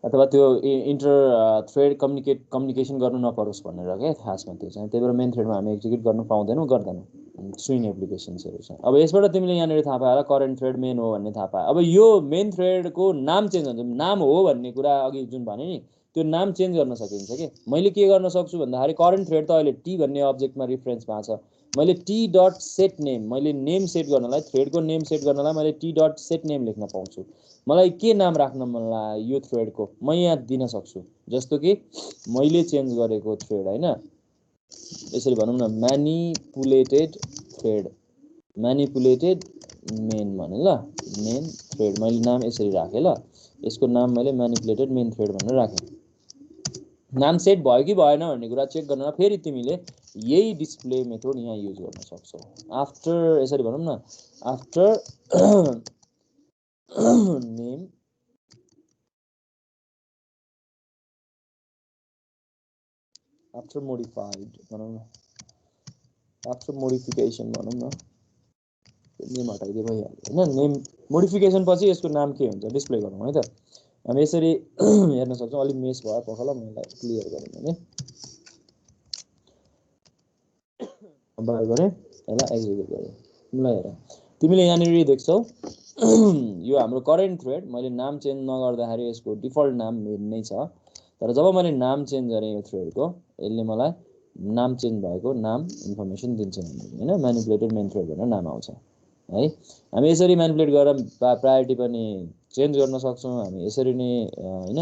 [SPEAKER 1] अथवा त्यो इन्टर थ्रेड कम्युनिकेसन गर्नु नपरोस् भनेर क्या खासमा त्यो चाहिँ। त्यही भएर मेन थ्रेडमा हामी एक्जिक्युट गर्न गर्दैनौँ स्विङ एप्लिकेसन्सहरू चाहिँ। अब यसबाट तिमीले यहाँनिर थाहा पाएर करेन्ट थ्रेड मेन हो भन्ने थाहा पायो। अब यो मेन थ्रेडको नाम चेन्ज हुन्छ, नाम हो भन्ने कुरा अघि जुन भने नि त्यो नाम चेन्ज गर्न सकिन्छ कि। मैले के गर्न सक्छु भन्दाखेरि करेन्ट थ्रेड त अहिले टी भन्ने अब्जेक्टमा रिफरेन्स भएको छ, मैले टी डट सेट नेम, मैले नेम सेट गर्नलाई थ्रेडको नेम सेट गर्नलाई मैले टी डट सेट नेम लेख्न पाउँछु। मलाई के नाम राख्न मन लाग्यो यो थ्रेडको म यहाँ दिन सक्छु। जस्तो कि मैले चेन्ज गरेको थ्रेड हैन, यसरी भनौँ न म्यानिपुलेटेड थ्रेड, म्यानिपुलेटेड मेन भने ल, मेन थ्रेड मैले नाम यसरी राखेँ ल, यसको नाम मैले म्यानिपुलेटेड मेन थ्रेड भनेर राखेँ। नाम सेट भयो कि भएन भन्ने कुरा चेक गर्न फेरि तिमीले यही डिस्प्ले मेथड यहाँ युज गर्न सक्छौ। आफ्टर यसरी भनौँ न, आफ्टर नेम आफ्टर मोडिफाइड भनौँ न, आफ्टर मोडिफिकेसन भनौँ न, नेम हटाइदिए भइहाल्यो होइन। नेम मोडिफिकेसन पछि यसको नाम के हुन्छ डिस्प्ले गरौँ है त। हामी यसरी हेर्न सक्छौँ। अलिक मेस भयो पखला, म यसलाई क्लियर गरौँ भने बाहिर गरेँ, यसलाई एक्जिक्युट गरेँ। तिमीलाई हेर, तिमीले यहाँनिर देख्छौ यो हाम्रो करेन्ट थ्रेड मैले नाम चेन्ज नगर्दाखेरि यसको डिफल्ट नाम मेन नै छ। तर जब मैले नाम चेन्ज गरेँ यो थ्रेडको, यसले मलाई नाम चेन्ज भएको नाम इन्फर्मेसन दिन्छ हैन, म्यानिपुलेटेड मेन थ्रेड भनेर नाम आउँछ है। हामी यसरी म्यानिपुलेट गरेर प्रायोरिटी पनि चेन्ज गर्न सक्छौँ हामी यसरी नै हैन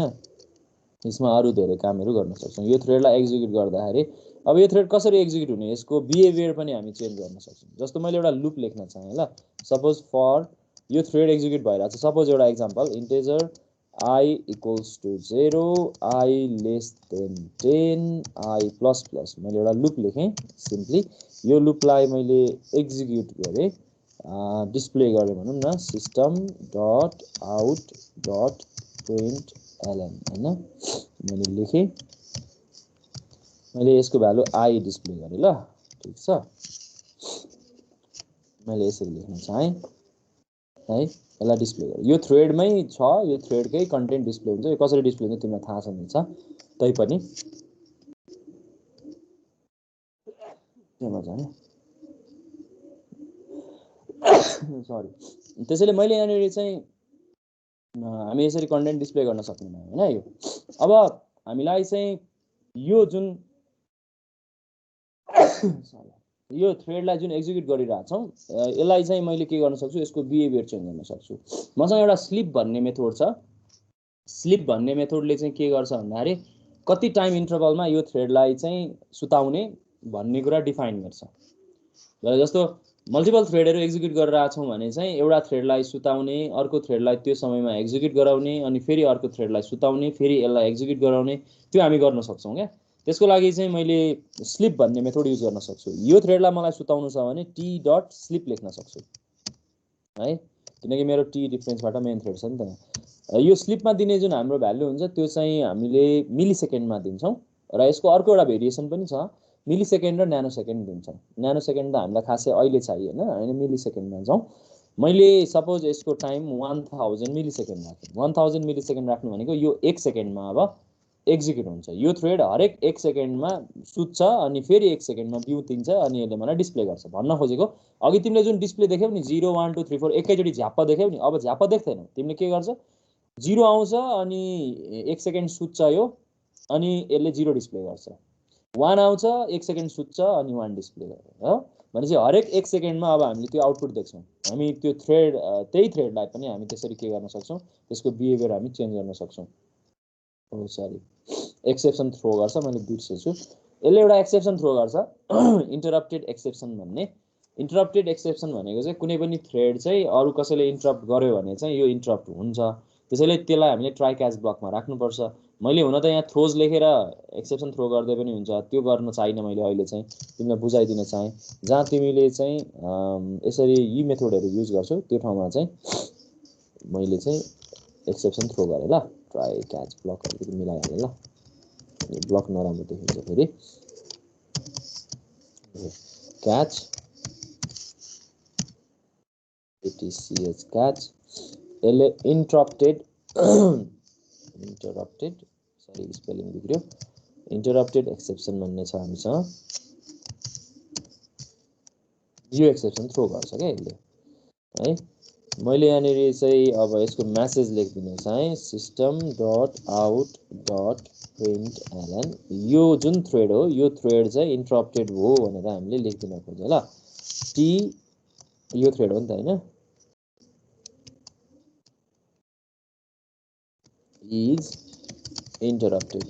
[SPEAKER 1] यसमा अरु धेरै कामहरु गर्न सक्छौँ यो थ्रेडलाई एक्जिक्युट गर्दाखेरि अब यो थ्रेड कसरी एक्जिक्युट हुने यसको बिहेभियर पनि हामी चेन्ज गर्न सक्छौँ जस्तो मैले एउटा लुप लेख्न चाहे ल सपोज फर यो थ्रेड एक्जिक्युट भइराछ सपोज एउटा example integer I equals to 0 I less than 10 I plus plus मैले एउटा लुप लेखेँ सिम्पली यो लुपलाई मैले एक्जिक्युट गरेँ डिस्प्ले गरेँ भनौँ न system dot out dot print LN हैन मैले लेखेँ मैले यसको भ्यालु I डिस्प्ले गरेँ ल ठीक छ मैले यसरी लेख्न चाहे है यसलाई डिस्प्ले गरेँ यो थ्रेडमै छ यो थ्रेडकै कन्टेन्ट डिस्प्ले हुन्छ यो कसरी डिस्प्ले हुन्छ तिमीलाई थाहा छ तैपनि सरी त्यसैले मैले यहाँनिर चाहिँ हामी यसरी कन्टेन्ट डिस्प्ले गर्न सक्दैनौँ हैन यो अब हामीलाई चाहिँ यो जुन यो थ्रेडलाई जुन एक्जिक्युट गरिरहेछौँ यसलाई चाहिँ मैले के गर्न सक्छु यसको बिहेभियर चेन्ज गर्न सक्छु मसँग एउटा स्लिप भन्ने मेथड छ स्लिप भन्ने मेथडले चाहिँ के गर्छ भन्दाखेरि कति टाइम इन्टरभलमा यो थ्रेडलाई चाहिँ सुताउने भन्ने कुरा डिफाइन गर्छ जस्तो मल्टिपल थ्रेडहरु एक्जिक्युट गरिरहेछौँ भने चाहिँ एउटा थ्रेडलाई सुताउने अर्को थ्रेडलाई त्यो समयमा एक्जिक्युट गराउने अनि फेरि अर्को थ्रेडलाई सुताउने फेरि यसलाई एक्जिक्युट गराउने त्यो हामी गर्न सक्छौँ क्या त्यसको लागि चाहिँ मैले स्लिप भन्ने मेथड युज गर्न सक्छु यो थ्रेडलाई मलाई सुताउनु छ भने t डट स्लिप लेख्न सक्छु है किनकि मेरो t डिफरेन्सबाट मेन थ्रेड छ नि त यो स्लिपमा दिने जुन हाम्रो भ्यालु हुन्छ त्यो चाहिँ हामीले मिली सेकेन्डमा दिन्छौँ र यसको अर्को एउटा भेरिएसन पनि छ मिली सेकेन्ड र न्यानो सेकेन्ड दिन्छौँ न्यानो सेकेन्ड त हामीलाई खासै अहिले चाहिएन हैन मिली सेकेन्डमा जाउँ मैले सपोज यसको टाइम 1000 मिली सेकेन्ड राखेँ 1000 मिली सेकेन्ड राख्नु भनेको यो 1 सेकेन्डमा अब एक्जिक्युट हुन्छ यो थ्रेड हरेक 1 सेकेन्डमा सुत्छ अनि फेरि 1 सेकेन्डमा बिउतिन्छ अनि यसले मलाई डिस्प्ले गर्छ भन्न खोजेको अघि तिमीले जुन डिस्प्ले देख्यौ नि 0 1 2 3 4 एकैचोटी झ्याप्प देख्यौ नि अब झ्याप्प देख्दैनौ तिमीले के गर्छ 0 आउँछ अनि 1 सेकेन्ड सुत्छ यो अनि यसले 0 डिस्प्ले गर्छ 1 आउँछ 1 सेकेन्ड सुत्छ अनि 1 डिस्प्ले गर्छ हो भनेपछि हरेक 1 सेकेन्डमा अब हामीले त्यो आउटपुट देख्छौँ हामी त्यो थ्रेड त्यही थ्रेडलाई पनि हामी त्यसरी के गर्न सक्छौँ त्यसको बिहेभियर हामी चेन्ज गर्न सक्छौँ ओ सरी एक्सेप्सन थ्रो गर्छ मैले बिर्सेछु यसले एउटा एक्सेप्सन थ्रो गर्छ इन्टरप्टेड एक्सेप्सन भन्ने इन्टरप्टेड एक्सेप्सन भनेको चाहिँ कुनै पनि थ्रेड चाहिँ अरु कसैले इन्टरप्ट गर्यो भने चाहिँ यो इन्टरप्ट हुन्छ त्यसैले त्यसलाई हामीले ट्राई क्याच ब्लकमा राख्नुपर्छ मैले हुन त यहाँ थ्रोज लेखेर एक्सेप्सन थ्रो गर्दै पनि हुन्छ त्यो गर्न चाहिन मैले अहिले चाहिँ तिमीलाई बुझाइदिन चाहे जहाँ तिमीले चाहिँ यसरी यी मेथडहरु युज गर्छौ त्यो ठाउँमा चाहिँ मैले चाहिँ एक्सेप्सन थ्रो गरे ल ट्राई क्याच ब्लक अलिकति मिलाइहाले ल यो ब्लक नराम्रो देखिन्छ फेरि क्याच ATCH क्याच यसले इन्टरप्टेड सरी स्पेलिङ बिग्रियो इन्टरप्टेड एक्सेप्सन भन्ने छ हामीसँग यो एक्सेप्सन थ्रो गर्छ क्या यसले है मैले यहाँनिर चाहिँ अब यसको मेसेज लेखिदिन चाहे system dot out dot print LN यो जुन थ्रेड हो यो थ्रेड चाहिँ इन्टरप्टेड हो भनेर हामीले लेखिदिन खोज्छ ल टी यो थ्रेड हो नि त हैन is interrupted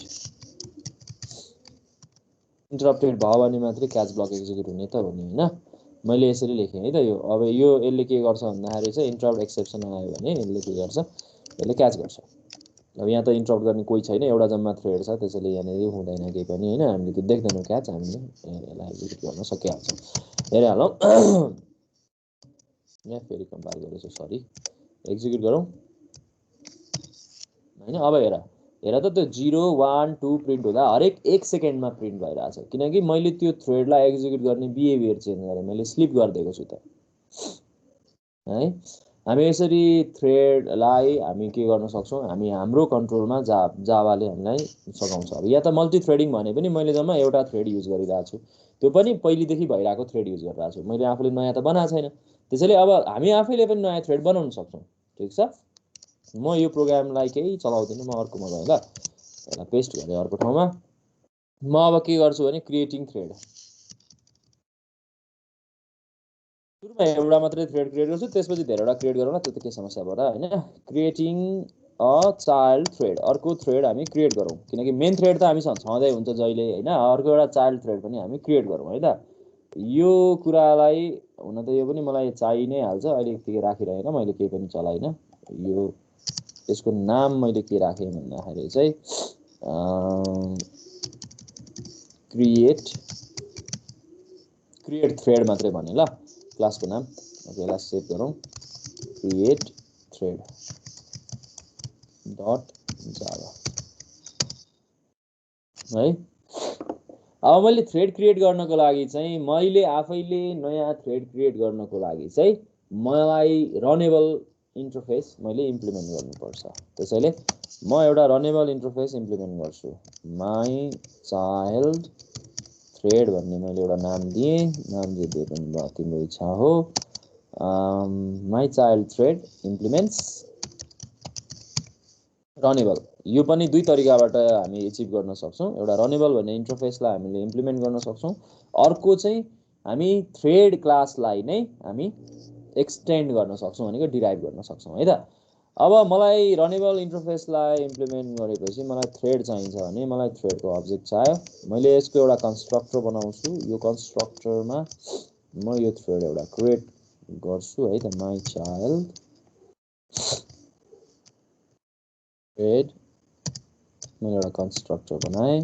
[SPEAKER 1] भयो भने मात्रै क्याच ब्लक एक्जिक्युट हुने त हो नि हैन मैले यसरी लेखेँ है त यो अब यो यसले के गर्छ भन्दाखेरि चाहिँ इन्टरप्ट एक्सेप्सन आयो भने यसले के गर्छ यसले क्याच गर्छ अब यहाँ त इन्टरप्ट गर्ने कोही छैन एउटा जम्मा थ्रेड छ त्यसैले यहाँनिर हुँदैन केही पनि हैन हामीले त्यो देख्दैनौँ क्याच हामीले यसलाई एक्जिक्युट गर्न सकिहाल्छौँ हेरिहालौँ यहाँ फेरि कम्पाइल गरेछु सरी एक्जिक्युट गरौँ हैन अब हेर त त्यो 0 1 2 प्रिन्ट हुँदा हरेक 1 सेकेन्डमा प्रिन्ट भइरहेछ किनकि मैले त्यो थ्रेडलाई एक्जिक्युट गर्ने बिहेभियर चेन्ज गरेँ मैले स्लिप गरिदिएको छु त है हामी यसरी थ्रेडलाई हामी के गर्न सक्छौँ हामी हाम्रो कन्ट्रोलमा जावाले हामीलाई सघाउँछ अब यहाँ त मल्टी थ्रेडिङ भने पनि मैले जम्मा एउटा थ्रेड युज गरिरहेको छु त्यो पनि पहिलेदेखि भइरहेको थ्रेड युज गरिरहेको छु मैले आफूले नयाँ त बनाएको छैन त्यसैले अब हामी आफैले पनि नयाँ थ्रेड बनाउन सक्छौँ ठीक छ म यो प्रोग्रामलाई केही चलाउँदिन म अर्कोमा गएँ ल यसलाई पेस्ट गरेँ अर्को ठाउँमा म अब के गर्छु भने क्रिएटिङ थ्रेड सुरुमा एउटा मात्रै थ्रेड क्रिएट गर्छु त्यसपछि धेरैवटा क्रिएट गरौँला त्यो त के समस्या भयो र हैन क्रिएटिङ अ चाइल्ड थ्रेड अर्को थ्रेड हामी क्रिएट गरौँ किनकि मेन थ्रेड त हामीसँग छँदै हुन्छ जहिले हैन अर्को एउटा चाइल्ड थ्रेड पनि हामी क्रिएट गरौँ है त यो कुरालाई हुन त यो पनि मलाई चाहिइ नै हाल्छ अहिले यतिकै राखिरहेन मैले केही पनि चलाइन यो यसको नाम मैले के राखेँ भन्दाखेरि चाहिँ क्रिएट थ्रेड मात्रै भने ल क्लासको नाम ओके यसलाई सेभ गरौँ क्रिएट थ्रेड डट जावा है अब मैले थ्रेड क्रिएट गर्नको लागि चाहिँ मैले आफैले नयाँ थ्रेड क्रिएट गर्नको लागि चाहिँ मलाई रनेबल इन्टरफेस मैले इम्प्लिमेन्ट गर्नुपर्छ त्यसैले म एउटा रनेबल इन्टरफेस इम्प्लिमेन्ट गर्छु माई चाइल्ड थ्रेड भन्ने मैले एउटा नाम दिएँ नाम जे दिए पनि भयो तिम्रो इच्छा हो माई चाइल्ड थ्रेड इम्प्लिमेन्ट्स रनेबल यो पनि दुई तरिकाबाट हामी एचिभ गर्न सक्छौँ एउटा रनेबल भन्ने इन्टरफेसलाई हामीले इम्प्लिमेन्ट गर्न सक्छौँ अर्को चाहिँ हामी थ्रेड क्लासलाई नै हामी एक्सटेन्ड गर्न सक्छौँ भनेको डिराइभ गर्न सक्छौँ है त अब मलाई रनेबल इन्टरफेसलाई इम्प्लिमेन्ट गरेपछि मलाई थ्रेड चाहिन्छ भने मलाई थ्रेडको अब्जेक्ट चाहियो मैले यसको एउटा कन्स्ट्रक्टर बनाउँछु यो कन्स्ट्रक्टरमा म यो थ्रेड एउटा क्रिएट गर्छु है त माई चाइल्ड थ्रेड मैले एउटा कन्स्ट्रक्टर बनाएँ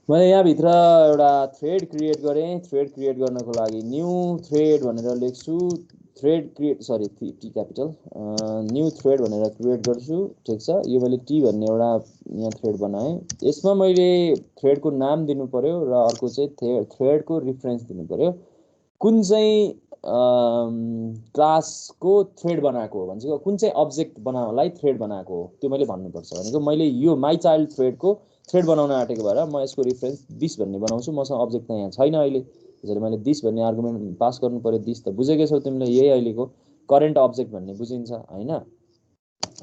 [SPEAKER 1] मैले यहाँभित्र एउटा थ्रेड क्रिएट गरेँ थ्रेड क्रिएट गर्नको लागि न्यू थ्रेड भनेर लेख्छु thread create sorry T capital new thread भनेर क्रिएट गर्छु ठिक छ यो मैले टी भन्ने एउटा यहाँ थ्रेड बनाएँ यसमा मैले थ्रेडको नाम दिनु पर्यो र अर्को चाहिँ थ्रेडको रिफरेन्स दिनु पर्यो कुन चाहिँ क्लासको थ्रेड बनाएको हो भन्छ कुन चाहिँ अब्जेक्ट बनाउनलाई थ्रेड बनाएको हो त्यो मैले भन्नुपर्छ भनेको मैले यो माई चाइल्ड थ्रेडको थ्रेड बनाउन आँटेको भएर म यसको रिफरेन्स दिस भन्ने बनाउँछु मसँग अब्जेक्ट त यहाँ छैन अहिले त्यसैले मैले दिस भन्ने आर्गुमेन्ट पास गर्नु पर्यो दिस त बुझेकै छौ तिमीले यही अहिलेको करेन्ट अब्जेक्ट भन्ने बुझिन्छ हैन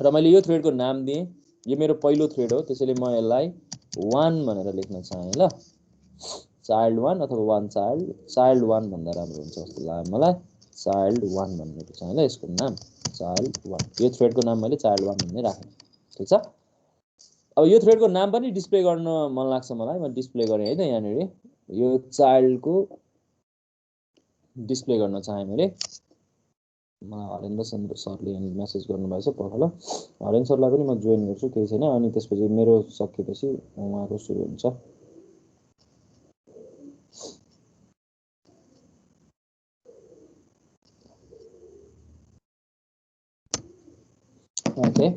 [SPEAKER 1] र मैले यो थ्रेडको नाम दिएँ यो मेरो पहिलो थ्रेड हो त्यसैले म यसलाई 1 भनेर लेख्न चाहे ल चाइल्ड 1 अथवा 1 चाइल्ड 1 भन्दा राम्रो हुन्छ जस्तो लाग्यो मलाई चाइल्ड 1 भन्ने चाहिँ ल यसको नाम चाइल्ड 1 यो थ्रेडको नाम मैले चाइल्ड 1 भन्ने राखेँ ठीक छ अब यो थ्रेडको नाम पनि डिस्प्ले गर्न मन लाग्छ मलाई म डिस्प्ले गरेँ है त यहाँनिर यो चाइल्डको डिस्प्ले गर्न चाहे मैले मलाई हरेन्द्र सरले मेसेज गर्नुभएछ पखल हरेन्द्र सरलाई पनि म जोइन गर्छु केही छैन अनि त्यसपछि मेरो सकेपछि उहाँको सुरु हुन्छ ओके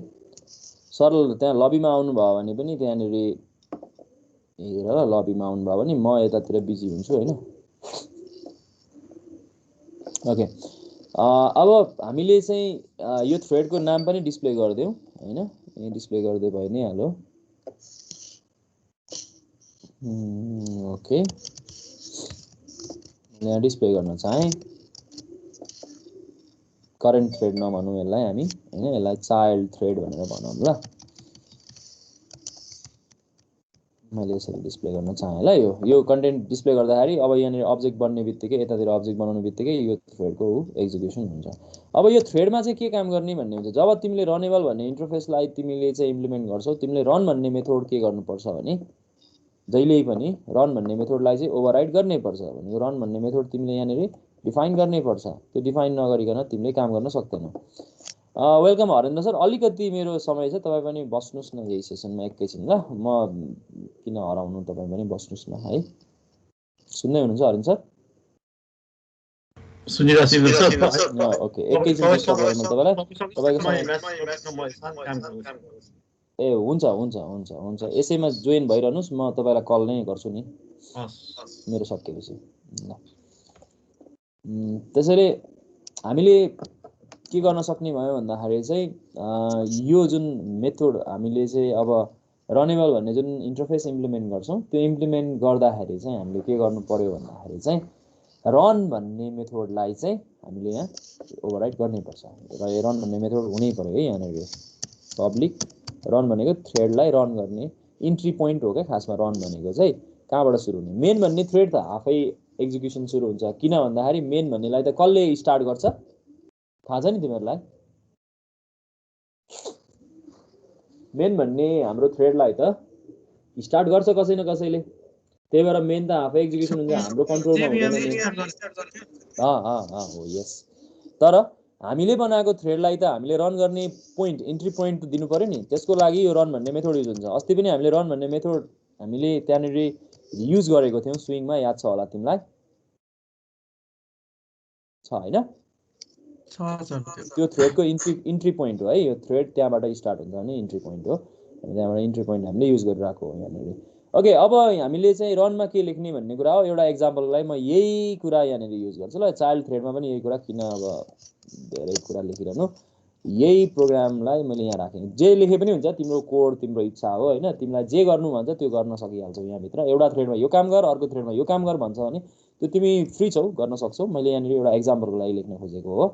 [SPEAKER 1] सर त्यहाँ लबीमा आउनुभयो भने पनि त्यहाँनिर हेर लबीमा आउनुभयो भने म यतातिर बिजी हुन्छु हैन ओके अब हामीले चाहिँ यो थ्रेडको नाम पनि डिस्प्ले गरिदिउँ हैन यहाँ डिस्प्ले गर्दै भयो नि हालो ओके यहाँ डिस्प्ले गर्न चाहे करेन्ट थ्रेड नभनौँ यसलाई हामी हैन यसलाई चाइल्ड थ्रेड भनेर भनौँ ल मैले यसरी डिस्प्ले गर्न चाहे ल यो कन्टेन्ट डिस्प्ले गर्दाखेरि अब यहाँनिर अब्जेक्ट बन्ने बित्तिकै यतातिर अब्जेक्ट बनाउने बित्तिकै यो थ्रेडको एक्जिक्युसन हुन्छ अब यो थ्रेडमा चाहिँ के काम गर्ने भन्ने हुन्छ जब तिमीले रनेबल भन्ने इन्टरफेसलाई तिमीले चाहिँ इम्प्लिमेन्ट गर्छौ तिमीले रन भन्ने मेथड के गर्नुपर्छ भने जहिल्यै पनि रन भन्ने मेथडलाई चाहिँ ओभरराइड गर्नै पर्छ भनेको रन भन्ने मेथड तिमीले यहाँनिर डिफाइन गर्नै पर्छ त्यो डिफाइन नगरिकन तिमीले काम गर्न सक्दैनौ वेलकम हरेन्द्र सर अलिकति मेरो समय छ तपाईँ पनि बस्नुहोस् न यही सेसनमा एकैछिन ल म किन हराउनु तपाईँ पनि बस्नुहोस् न है सुन्दै हुनुहुन्छ हरेन्द्र सर
[SPEAKER 3] सुनिरहेको छु सर
[SPEAKER 1] ओके एकैछिन डिस्टर्ब गरेँ मैले तपाईँलाई ए हुन्छ हुन्छ हुन्छ हुन्छ यसैमा जोइन भइरहनुहोस् म तपाईँलाई कल नै गर्छु नि मेरो सकेपछि ल त्यसैले हामीले के गर्न सक्ने भयो भन्दाखेरि चाहिँ यो जुन मेथड हामीले चाहिँ अब रनेबल भन्ने जुन इन्टरफेस इम्प्लिमेन्ट गर्छौँ त्यो इम्प्लिमेन्ट गर्दाखेरि चाहिँ हामीले के गर्नु पर्यो भन्दाखेरि चाहिँ रन भन्ने मेथडलाई चाहिँ हामीले यहाँ ओभरराइड गर्नैपर्छ र यो रन भन्ने मेथड हुनै पर्यो है यहाँनिर पब्लिक रन भनेको थ्रेडलाई रन गर्ने इन्ट्री पोइन्ट हो क्या खासमा रन भनेको चाहिँ कहाँबाट सुरु हुने मेन भन्ने थ्रेड त आफै एक्जिक्युसन सुरु हुन्छ किन भन्दाखेरि मेन भन्नेलाई त कसले स्टार्ट गर्छ थाहा छ नि तिमीहरूलाई मेन भन्ने हाम्रो थ्रेडलाई त स्टार्ट गर्छ कसै न कसैले त्यही भएर मेन त आफै एक्जिक्युसन हुन्छ हाम्रो कन्ट्रोलमा हुँदैन नि हो यस तर हामीले बनाएको थ्रेडलाई त हामीले रन गर्ने पोइन्ट इन्ट्री पोइन्ट दिनु पर्यो नि त्यसको लागि यो रन भन्ने मेथड युज हुन्छ अस्ति पनि हामीले रन भन्ने मेथड हामीले त्यहाँनिर युज गरेको थियौं स्विङमा याद छ होला तिमीलाई छ हैन त्यो थ्रेडको इन्ट्री पोइन्ट हो है यो थ्रेड त्यहाँबाट स्टार्ट हुन्छ भने इन्ट्री पोइन्ट हो त्यहाँबाट इन्ट्री पोइन्ट हामीले युज गरिरहेको हो यहाँनिर ओके अब हामीले चाहिँ रनमा के लेख्ने भन्ने कुरा हो एउटा एक्जाम्पललाई म यही कुरा यहाँनिर युज गर्छु ल चाइल्ड थ्रेडमा पनि यही कुरा किन अब धेरै कुरा लेखिरहनु यही प्रोग्रामलाई मैले यहाँ राखेँ जे लेखे पनि हुन्छ तिम्रो कोड तिम्रो इच्छा हो हैन तिमीलाई जे गर्नु भन्छ त्यो गर्न सकिहाल्छौ यहाँ भित्र एउटा थ्रेडमा यो काम गर अर्को थ्रेडमा यो काम गर भन्छ भने त्यो तिमी फ्री छौ गर्न सक्छौ मैले यहाँनिर एउटा एक्जाम्पलको लागि लेख्न खोजेको हो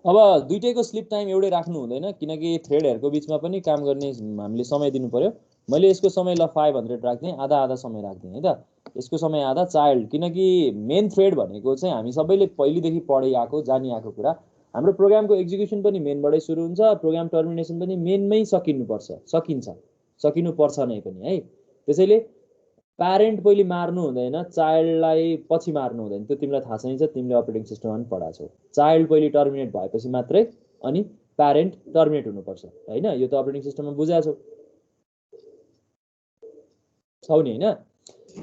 [SPEAKER 1] अब दुईटैको स्लिप टाइम एउटै राख्नु हुँदैन किनकि थ्रेडहरुको बीचमा पनि काम गर्ने हामीले समय दिनु पर्यो मैले यसको समय ल 500 राख्दिए आधा आधा समय राख्दिए है त यसको समय आधा चाइल्ड किनकि मेन थ्रेड भनेको चाहिँ हामी सबैले पहिलेदेखि पढै आएको जानि आएको कुरा हाम्रो प्रोग्रामको एक्जिक्युसन पनि मेनबाटै सुरु हुन्छ प्रोग्राम टर्मिनेसन पनि मेनमै सकिनुपर्छ नै पनि है त्यसैले प्यारेन्ट पहिले मार्नु हुँदैन चाइल्डलाई पछि मार्नु हुँदैन त्यो तिमीलाई थाहा छैन तिमीले अपरेटिङ सिस्टममा पनि पढाएको छौ चाइल्ड पहिले टर्मिनेट भएपछि मात्रै अनि प्यारेन्ट टर्मिनेट हुनुपर्छ हैन यो त अपरेटिङ सिस्टममा बुझाएको छौ नि हैन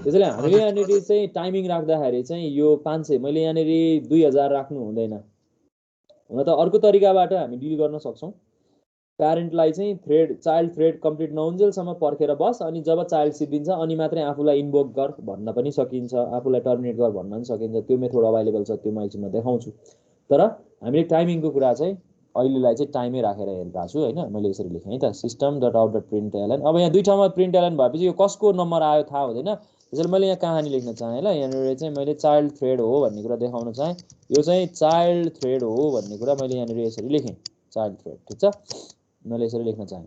[SPEAKER 1] त्यसैले हामीले यहाँनिर चाहिँ टाइमिङ राख्दाखेरि चाहिँ यो 500 मैले यहाँनिर 2000 राख्नु हुँदैन हुन त अर्को तरिकाबाट हामी डिल गर्न सक्छौं प्यारेन्टलाई चाहिँ थ्रेड चाइल्ड थ्रेड कम्प्लिट नहुन्जेलसम्म पर्खेर बस अनि जब चाइल्ड सिद्धिन्छ अनि मात्रै आफूलाई इन्भोक गर भन्न पनि सकिन्छ आफूलाई टर्मिनेट गर भन्न पनि सकिन्छ त्यो मेथड अवेलेबल छ त्यो म एकछिनमा देखाउँछु तर हामीले टाइमिङको कुरा चाहिँ अहिलेलाई चाहिँ टाइमै राखेर हेरिरहेको छु हैन मैले यसरी लेखेँ है त system.out.println अब यहाँ दुई ठाउँमा println भएपछि यो कसको नम्बर आयो थाहा हुँदैन त्यसैले मैले यहाँ कहानी लेख्न चाहे ल यहाँनिर चाहिँ मैले चाइल्ड थ्रेड हो भन्ने कुरा देखाउन चाहे यो चाहिँ चाइल्ड थ्रेड हो भन्ने कुरा मैले यहाँनिर यसरी लेखेँ चाइल्ड थ्रेड ठीक छ मैले यसरी लेख्न चाहे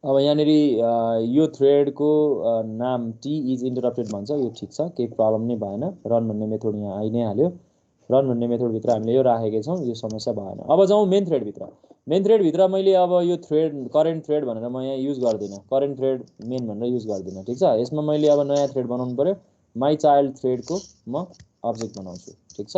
[SPEAKER 1] अब यहाँनिर यो थ्रेडको नाम t is interrupted भन्छ यो ठीक छ केही प्रब्लम नै भएन रन भन्ने मेथड यहाँ आइ नै हाल्यो रन भन्ने मेथड भित्र हामीले यो राखेकै छौं यो समस्या भएन अब जाउँ मेन थ्रेड भित्र मैले अब यो थ्रेड करेन्ट थ्रेड भनेर म यहाँ युज गर्दिन करेन्ट थ्रेड मेन भनेर युज गर्दिन ठीक छ यसमा मैले अब नयाँ थ्रेड बनाउनु पर्यो माइ चाइल्ड थ्रेडको म अब्जेक्ट बनाउँछु ठीक छ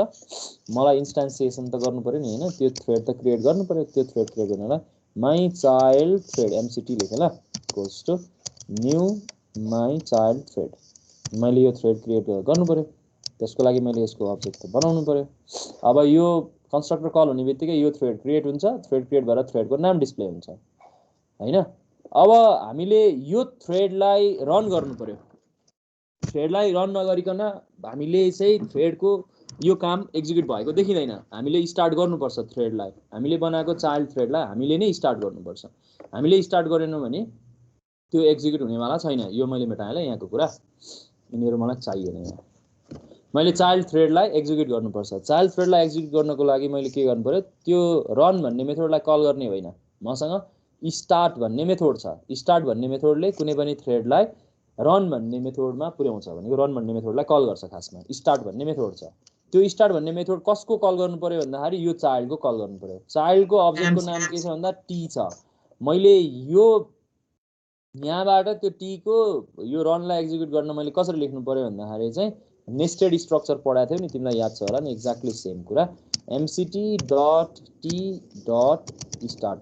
[SPEAKER 1] मलाई इन्स्टान्सिएसन त गर्नु पर्यो नि हैन त्यो थ्रेड त क्रिएट गर्नु पर्यो त्यो थ्रेड क्रिएट गर्नलाई माइ चाइल्ड थ्रेड एमसीटी लेखे ल equals to new my child thread मैले यो थ्रेड क्रिएट गर्नु पर्यो त्यसको लागि मैले यसको अब्जेक्ट बनाउनु पर्यो अब यो कन्स्ट्रक्टर कल हुने बित्तिकै यो थ्रेड क्रिएट हुन्छ थ्रेड क्रिएट भएर थ्रेडको नाम डिस्प्ले हुन्छ हैन अब हामीले यो थ्रेडलाई रन गर्नु पर्यो थ्रेडलाई रन नगरिकन हामीले चाहिँ थ्रेडको यो काम एक्जिक्युट भएको देखिदैन हामीले स्टार्ट गर्नुपर्छ थ्रेडलाई हामीले बनाएको चाइल्ड थ्रेडलाई हामीले नै स्टार्ट गर्नुपर्छ हामीले स्टार्ट गरेनौं भने त्यो एक्जिक्युट हुनेवाला छैन यो मैले मेटाएँ ल यहाँको कुरा यिनीहरु मलाई चाहिएन यहाँ मैले चाइल्ड थ्रेडलाई एक्जिक्युट गर्नुपर्छ चाइल्ड थ्रेडलाई एक्जिक्युट गर्नको लागि मैले के गर्नु पर्यो त्यो रन भन्ने मेथडलाई कल गर्ने होइन मसँग स्टार्ट भन्ने मेथड छ स्टार्ट भन्ने मेथडले कुनै पनि थ्रेडलाई रन भन्ने मेथडमा पुर्याउँछ भनेको रन भन्ने मेथडलाई कल गर्छ खासमा स्टार्ट भन्ने मेथड छ त्यो स्टार्ट भन्ने मेथड कसको कल गर्नु पर्यो भन्दाखेरि यो चाइल्डको कल गर्नु पर्यो चाइल्डको अब्जेक्टको नाम के छ भन्दा t छ मैले यो यहाँबाट त्यो t को यो रनलाई एक्जिक्युट गर्न मैले कसरी लेख्नु पर्यो भन्दाखेरि चाहिँ नेस्टेड स्ट्रक्चर पढाएको थियो नि तिमीलाई याद छ होला नि एक्ज्याक्टली सेम कुरा mct.t.start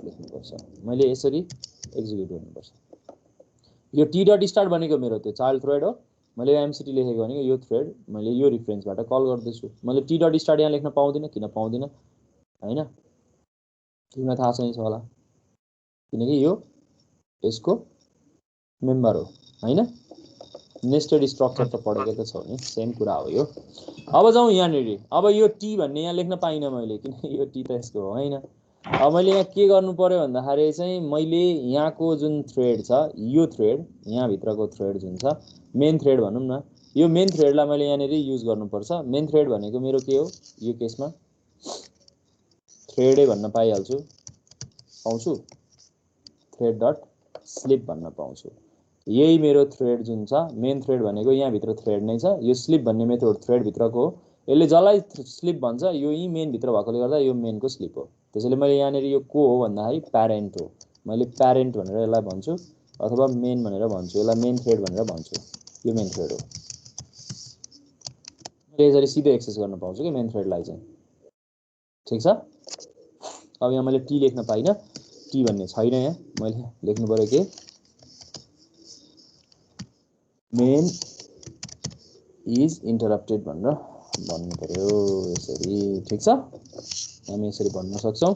[SPEAKER 1] लेख्नुपर्छ मैले यसरी एक्जिक्युट गर्नुपर्छ यो t.start भनेको मेरो त्यो चाइल्ड थ्रेड हो मैले mct लेखेको भनेको यो थ्रेड मैले यो रेफरेन्सबाट कल गर्दैछु मैले t.start यहाँ लेख्न पाउँदिन किन पाउँदिन हैन तिमीलाई थाहा छैन होला किनकि यो यसको मेम्बर हो हैन नेस्टेड स्ट्रक्चर त पढेको त छ नि सेम कुरा हो यो अब जाउँ यहाँनिर अब यो t भन्ने यहाँ लेख्न पाइन मैले किन यो t त यसको हो हैन अब मैले यहाँ के गर्नु पर्यो भन्दाखेरि चाहिँ मैले यहाँको जुन थ्रेड छ यो थ्रेड यहाँ भित्रको थ्रेड जुन छ मेन थ्रेड भनौं न यो मेन थ्रेडलाई मैले यहाँनिर युज गर्नुपर्छ मेन थ्रेड भनेको मेरो के हो यो केसमा थ्रेडै भन्न पाइहाल्छु पाउँछु थ्रेड डट स्लिप भन्न पाउँछु यही मेरो थ्रेड जुन छ मेन थ्रेड भनेको यहाँ भित्र थ्रेड नै छ यो स्लिप भन्ने मेथड थ्रेड भित्रको हो यसले जसलाई स्लिप भन्छ यो यही मेन भित्र भएकोले गर्दा यो मेनको स्लिप हो त्यसैले मैले यहाँनेर यो को हो भन्दाखेरि प्यारेन्ट हो मैले प्यारेन्ट भनेर यसलाई भन्छु अथवा मेन भनेर भन्छु यसलाई मेन थ्रेड भनेर भन्छु यो मेन थ्रेड हो मैले यसरी सिधै एक्सेस गर्न पाउँछु कि मेन थ्रेडलाई चाहिँ ठीक छ अब यहाँ मैले टी लेख्न पाइनँ टी भन्ने छैन यहाँ मैले लेख्नु पर्यो के मेन इज इन्टरप्टेड भनेर भन्नु पर्यो यसरी ठीक छ हामी यसरी भन्न सक्छौं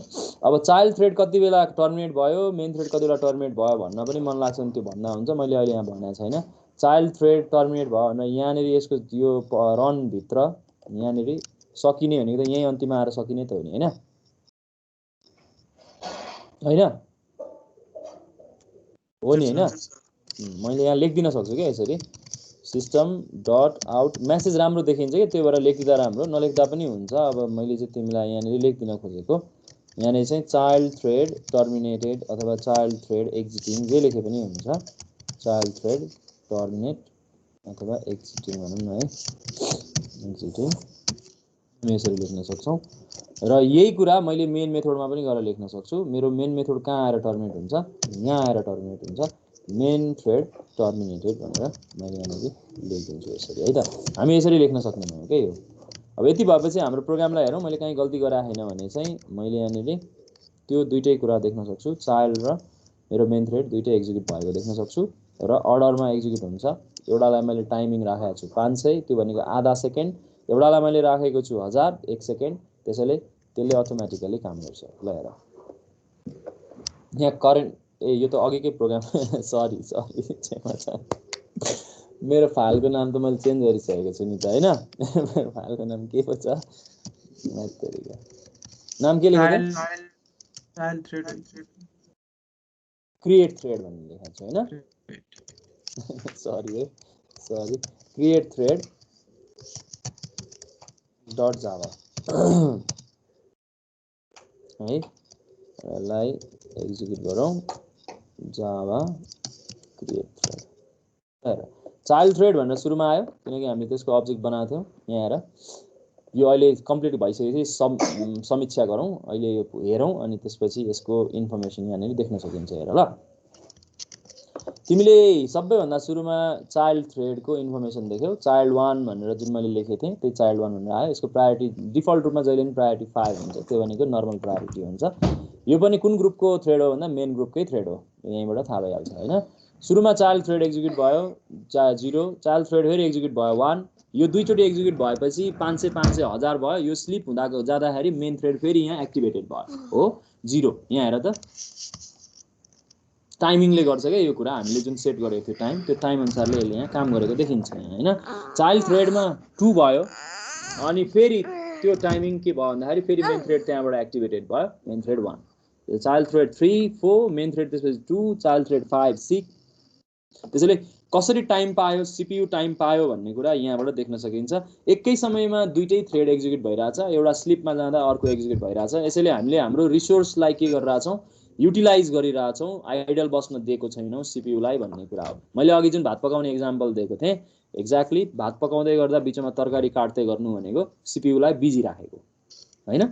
[SPEAKER 1] अब चाइल्ड थ्रेड कति बेला टर्मिनेट भयो मेन थ्रेड कति बेला टर्मिनेट भयो भन्न पनि मन लाग्छ नि त्यो भन्दा हुन्छ मैले अहिले यहाँ भनेको छैन चाइल्ड थ्रेड टर्मिनेट भयो भने यहाँनेर यसको यो रन भित्र यहाँनेर सकिने भनेको त यही अन्तिममा आएर सकिने त हो नि हैन हैन हो नि हैन मैले यहाँ लेखिदिन सक्छु के यसरी सिस्टम डट आउट मेसेज राम्रो देखिन्छ कि त्यो भएर लेखिदा राम्रो नलेख्दा पनि हुन्छ अब मैले चाहिँ तिमीलाई यहाँ लेखिदिन खोजेको यहाँ चाहिँ चाइल्ड थ्रेड टर्मिनेटेड अथवा चाइल्ड थ्रेड एक्जिटिङ जे लेखे पनि हुन्छ चाइल्ड थ्रेड टर्मिनेट अथवा एक्जिटिङ भनौं न है एक्जिटिङ हामी यसरी लेख्न सक्छौं र यही कुरा मैले मेन मेथडमा पनि गरेर लेख्न सक्छु मेरो मेन मेथड कहाँ आएर टर्मिनेट हुन्छ यहाँ आएर टर्मिनेट हुन्छ मेन थ्रेड टर्मिनेटेड भनेर मैले यहाँनिर लेखिदिन्छु यसरी है त हामी यसरी लेख्न सक्ने हो के यो अब यति भएपछि हाम्रो प्रोग्रामलाई हेरौँ मैले कहीँ गल्ती गराएको छैन भने चाहिँ मैले यहाँनिर त्यो दुईटै कुरा देख्न सक्छु चाइल्ड र मेरो मेन थ्रेड दुईटै एक्जिक्युट भएको देख्न सक्छु र अर्डरमा एक्जिक्युट हुन्छ एउटालाई मैले टाइमिङ राखेको छु 500 त्यो भनेको आधा सेकेन्ड एउटालाई मैले राखेको छु 1000 1 सेकेन्ड त्यसैले त्यसले अटोमेटिकली काम गर्छ ल हेर यहाँ करेन्ट ए यो त अघिकै प्रोग्राम सरी क्षमा छ मेरो फाइलको नाम त मैले चेन्ज गरिसकेको छु नि त हैन मेरो फाइलको नाम के पो छ नाम के लेखेको
[SPEAKER 2] चाइल्ड थ्रेड
[SPEAKER 1] क्रिएट थ्रेड भन्ने लेखेको छु हैन sorry create thread dot Java है यसलाई एक्जिक्युट गरौँ Java create thread child thread भनेर सुरुमा आयो किनकि हामीले त्यसको अब्जेक्ट बनाएको थियौँ यहाँ हेर यो अहिले कम्प्लिट भइसकेपछि समीक्षा गरौँ अहिले यो हेरौँ अनि त्यसपछि यसको इन्फर्मेसन यहाँनिर देख्न सकिन्छ हेर ल तिमीले सबैभन्दा सुरुमा चाइल्ड थ्रेडको इन्फर्मेसन देख्यौ चाइल्ड 1 भनेर जुन मैले लेखेको थिएँ त्यही चाइल्ड 1 भनेर आयो यसको प्रायोरिटी डिफल्ट रूपमा जहिले पनि प्रायोरिटी 5 हुन्छ त्यो भनेको नर्मल प्रायोरिटी हुन्छ यो पनि कुन ग्रुपको थ्रेड हो भन्दा मेन ग्रुपकै थ्रेड हो यहीँबाट थाहा भइहाल्छ हैन सुरुमा चाइल्ड थ्रेड एक्जिक्युट भयो 0 चाइल्ड थ्रेड फेरि एक्जिक्युट भयो 1 यो दुईचोटि एक्जिक्युट भएपछि 500 500 1000 भयो यो स्लिप हुँदाको जाँदाखेरि मेन थ्रेड फेरि यहाँ एक्टिभेटेड भयो हो 0 यहाँ हेर त टाइमिङले गर्छ के यो कुरा हामीले जुन सेट गरेको थियो टाइम त्यो टाइम अनुसारले यसले यहाँ काम गरेको देखिन्छ हैन चाइल्ड थ्रेडमा 2 भयो अनि फेरि त्यो टाइमिङ के भयो भन्दाखेरि फेरि मेन थ्रेड त्यहाँबाट एक्टिभेटेड भयो main thread 1 child thread 3 4 main thread त्यसपछि 2 चाइल्ड थ्रेड 5 6 त्यसैले कसरी टाइम पायो सीपीयू टाइम पायो भन्ने कुरा यहाँबाट देख्न सकिन्छ एकै समयमा दुईटै थ्रेड एक्जिक्युट भइराछ एउटा स्लिपमा जाँदा अर्को एक्जिक्युट भइराछ यसैले हामीले हाम्रो रिसोर्सलाई के गरिराछौं युटिलाइज गरिराछौं आइडल बस्न दिएको छैनौं सीपीयू लाई भन्ने कुरा हो मैले अघि जुन भात पकाउने एक्जाम्पल दिएको थिएँ एक्ज्याक्टली भात पकाउँदै गर्दा बीचमा तरकारी काट्दै गर्नु भनेको सीपीयू लाई बिजी राखेको हैन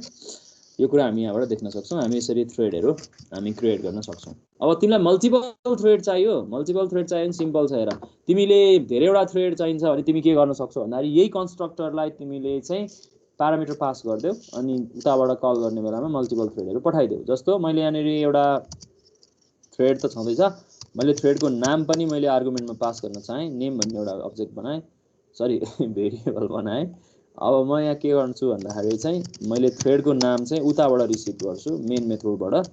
[SPEAKER 1] यो कुरा हामी यहाँबाट देख्न सक्छौं हामी यसरी थ्रेडहरु हामी क्रिएट गर्न सक्छौं अब तिमीलाई मल्टिपल थ्रेड चाहियो मल्टिपल थ्रेड चाहियो नि सिम्पल छ हेर तिमीले धेरैवटा थ्रेड चाहिन्छ भने तिमी के गर्न सक्छौ भन्दाखेरि यही कन्स्ट्रक्टरलाई तिमीले चाहिँ प्यारामिटर पास गर्देऊ अनि उताबाट कल गर्ने बेलामा मल्टिपल थ्रेडहरु पठाइदेऊ जस्तो मैले यहाँ एउटा थ्रेड त छँदैछ मैले थ्रेडको नाम पनि मैले आर्गुमेन्टमा पास गर्न चाहे नेम भन्ने एउटा अब्जेक्ट बनाए सरी भेरिएबल बनाए अब म यहाँ के गर्छु भन्दाखेरि चाहिँ मैले थ्रेडको नाम चाहिँ उताबाट रिसिभ गर्छु मेन मेथडबाट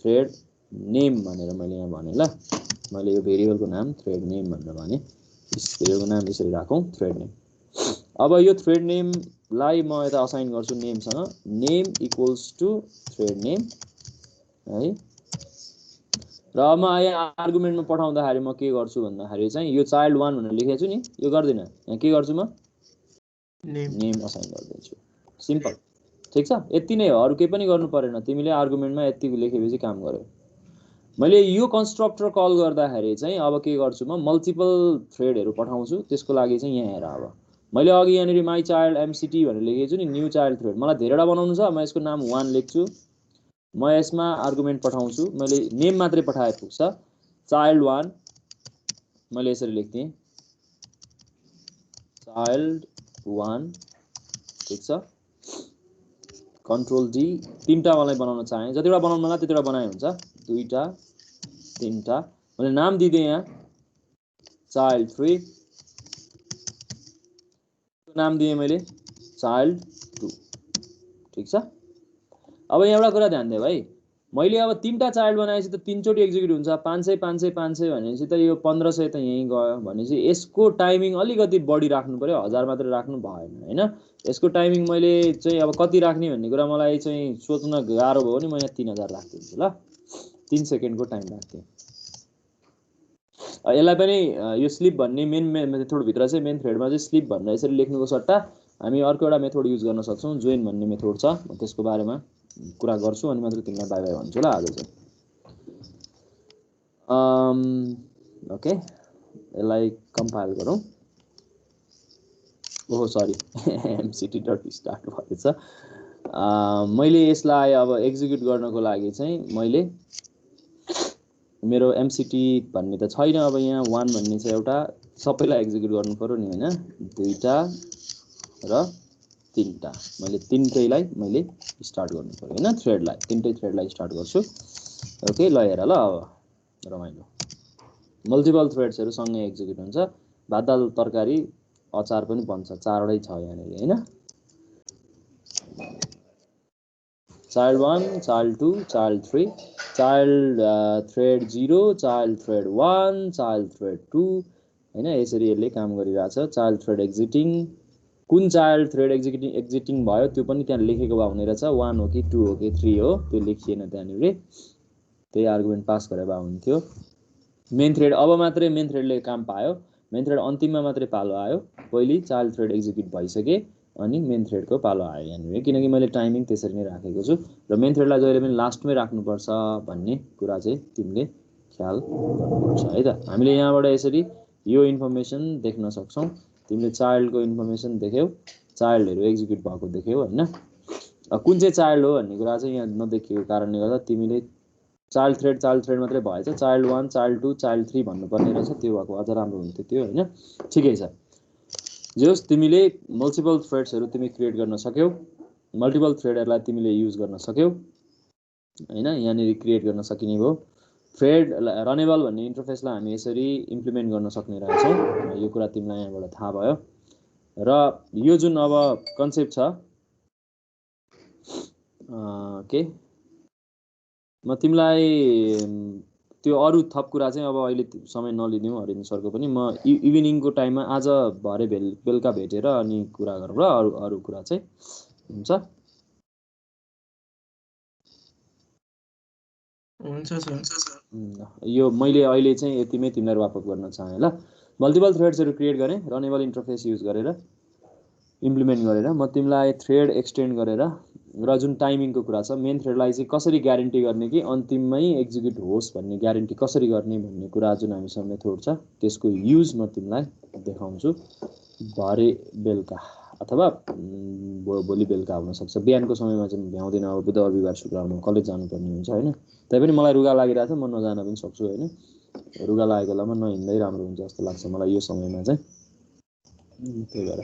[SPEAKER 1] थ्रेड नेम भनेर मैले यहाँ भने ल मैले यो भेरिएबलको नाम थ्रेड नेम भनेर भने भेरिएबलको नाम यसरी राखौं थ्रेड नेम अब यो थ्रेड नेम लाई म यता असाइन गर्छु नेमसँग name equals to thread name है र म यहाँ आर्गुमेन्टमा पठाउँदाखेरि म के गर्छु भन्दाखेरि चाहिँ यो चाइल्ड 1 भनेर लेखेको छु नि यो गर्दिन यहाँ के गर्छु म नेम असाइन गर्दैछु सिम्पल ठीक छ यति नै हो अरु केही पनि गर्नु परेन तिमीले आर्गुमेन्टमा यति लेखेपछि काम गर्यो मैले यो कन्स्ट्रक्टर कल गर्दाखेरि चाहिँ अब के गर्छु म मल्टिपल थ्रेडहरू पठाउँछु त्यसको लागि चाहिँ यहाँ हेर अब मैले अघि यहाँनिर माई चाइल्ड एमसिटी भनेर लेखेको छु नि न्यू चाइल्ड थ्रेड मलाई धेरैवटा बनाउनु छ म यसको नाम 1 लेख्छु म यसमा आर्गुमेन्ट पठाउँछु मैले नेम मात्रै पठाए पुग्छ चाइल्ड 1 मैले यसरी लेख्दिएँ चाइल्ड 1 ठीक छ कन्ट्रोल डी तीनटा मलाई बनाउन चाहे जतिवटा बनाउनला त्यतिवटा बनाए हुन्छ दुईटा तीनटा मैले नाम दिदिए यहाँ चाइल्ड 3 नाम दिए मैले चाइल्ड 2 ठीक छ अब यहाँ एउटा कुरा ध्यान दे भाइ मैले अब तीनटा चाइल्ड बनाएपछि त तीनचोटी एक्जिक्युट हुन्छ 500 500 500 भनेपछि त यो 1500 त यही गयो भनेपछि यसको टाइमिङ अलिकति बढी राख्नु पर्यो 1000 मात्र राख्नु भएन हैन यसको टाइमिङ मैले चाहिँ अब कति राख्ने भन्ने कुरा मलाई चाहिँ सोच्न गाह्रो भयो नि म यहाँ 3000 राख्दिन्छु ल 3 सेकेन्डको टाइम राख्दिए यसलाई पनि यो स्लिप भन्ने मेन मेथड भित्र चाहिँ मेन थ्रेडमा चाहिँ स्लिप भनेर यसरी लेख्नुको सट्टा हामी अर्को एउटा मेथड युज गर्न सक्छौं जोइन भन्ने मेथड छ म त्यसको बारेमा कुरा गर्छु अनि मात्र तिमीलाई बाइ बाइ भन्छु ल आज चाहिँ ओके यसलाई कम्पाइल गरौँ ओहो सरी mct.start भएछ मैले यसलाई अब एक्जिक्युट गर्नको लागि चाहिँ मैले मेरो mct भन्ने त छैन अब यहाँ 1 भन्ने चाहिँ एउटा सबैलाई एक्जिक्युट गर्नु पर्यो नि हैन दुईटा र तीनटा मैले तीनटैलाई मैले स्टार्ट गर्नु पर्यो हैन थ्रेडलाई तीनटै थ्रेडलाई स्टार्ट गर्छु ओके ल हेर ल अब रमाइलो मल्टिपल थ्रेड्सहरु सँगै एक्जिक्युट हुन्छ भात दाल तरकारी अचार पनि बन्छ चारवटै छ यहाँनिर हैन child 1 child 2 child 3 child thread 0 child thread 1 child thread 2 हैन यसरी यसले काम गरिरहेछ child thread exiting कुन child thread exiting भयो त्यो पनि त्यहाँ लेखेको भए हुने रहेछ 1 हो कि 2 हो कि 3 हो त्यो लेखिएन त्यहाँनिर त्यही आर्गुमेन्ट पास गरे भए हुन्थ्यो मेन थ्रेड अब मात्रै मेन थ्रेडले काम पायो मेन थ्रेड अन्तिममा मात्रै पालो आयो पहिले चाइल्ड थ्रेड एक्जिक्युट भइसके अनि मेन थ्रेडको पालो आयो यहाँनिर किनकि मैले टाइमिङ त्यसरी नै राखेको छु र मेन थ्रेडलाई जहिले पनि लास्टमै राख्नुपर्छ भन्ने कुरा चाहिँ तिमीले ख्याल गर्नुपर्छ है त हामीले यहाँबाट यसरी यो इन्फर्मेसन देख्न सक्छौं तिमीले चाइल्डको इन्फर्मेसन देख्यौ चाइल्डहरु एक्जिक्युट भएको देख्यौ हैन कुन चाहिँ चाइल्ड हो भन्ने कुरा चाहिँ यहाँ नदेखिएको कारणले गर्दा तिमीले चाइल्ड थ्रेड मात्रै भएछ चाइल्ड 1 चाइल्ड 2 चाइल्ड 3 भन्नुपर्ने रहेछ त्यो भएको अझ राम्रो हुन्थ्यो त्यो हैन ठिकै छ जस तिमीले मल्टिपल थ्रेड्सहरु तिमी क्रिएट गर्न सक्यौ मल्टिपल थ्रेडहरुलाई तिमीले युज गर्न सक्यौ हैन यहाँनिर क्रिएट गर्न सकिने भयो थ्रेड रनेबल भन्ने इन्टरफेसलाई हामी यसरी इम्प्लिमेन्ट गर्न सक्ने रहेछौं यो कुरा तिमीलाई यहाँबाट थाहा भयो र यो जुन अब कन्सेप्ट छ के म तिमीलाई त्यो अरु थप कुरा चाहिँ अब अहिले समय नलिदिउँ हरिन सरको पनि म इभिनिङको टाइममा आज भरे बेलुका भेटेर अनि कुरा गरौँ र अरु कुरा चाहिँ हुन्छ
[SPEAKER 2] हुन्छ सर
[SPEAKER 1] यो मैले अहिले चाहिँ यतिमै तिमीलाई वापस गर्न चाहे ल मल्टिपल थ्रेड्सहरु क्रिएट गरे रनेबल इन्टरफेस युज गरेर इम्प्लिमेन्ट गरेर म तिमीलाई थ्रेड एक्सटेन्ड गरेर र जुन टाइमिङको कुरा छ मेन थ्रेडलाई चाहिँ कसरी ग्यारेन्टी गर्ने कि अन्तिममै एक्जिक्युट होस् भन्ने ग्यारेन्टी कसरी गर्ने भन्ने कुरा जुन हामीसँग मेथड छ त्यसको युज म तिमीलाई देखाउँछु भरे बेलुका अथवा भोलि बेलुका हुन सक्छ बिहानको समयमा चाहिँ भ्याउँदिन अब बुधबार बिहीबार शुक्रबार म कलेज जानुपर्ने हुन्छ हैन तैपनि मलाई रुगा लागिरहेछ म नजान पनि सक्छु हैन रुगा लागेको बेलामा नहिँड्दै राम्रो हुन्छ जस्तो लाग्छ मलाई यो समयमा चाहिँ त्यही भएर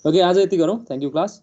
[SPEAKER 1] ओके आज यति गरौँ थ्यांक यू क्लास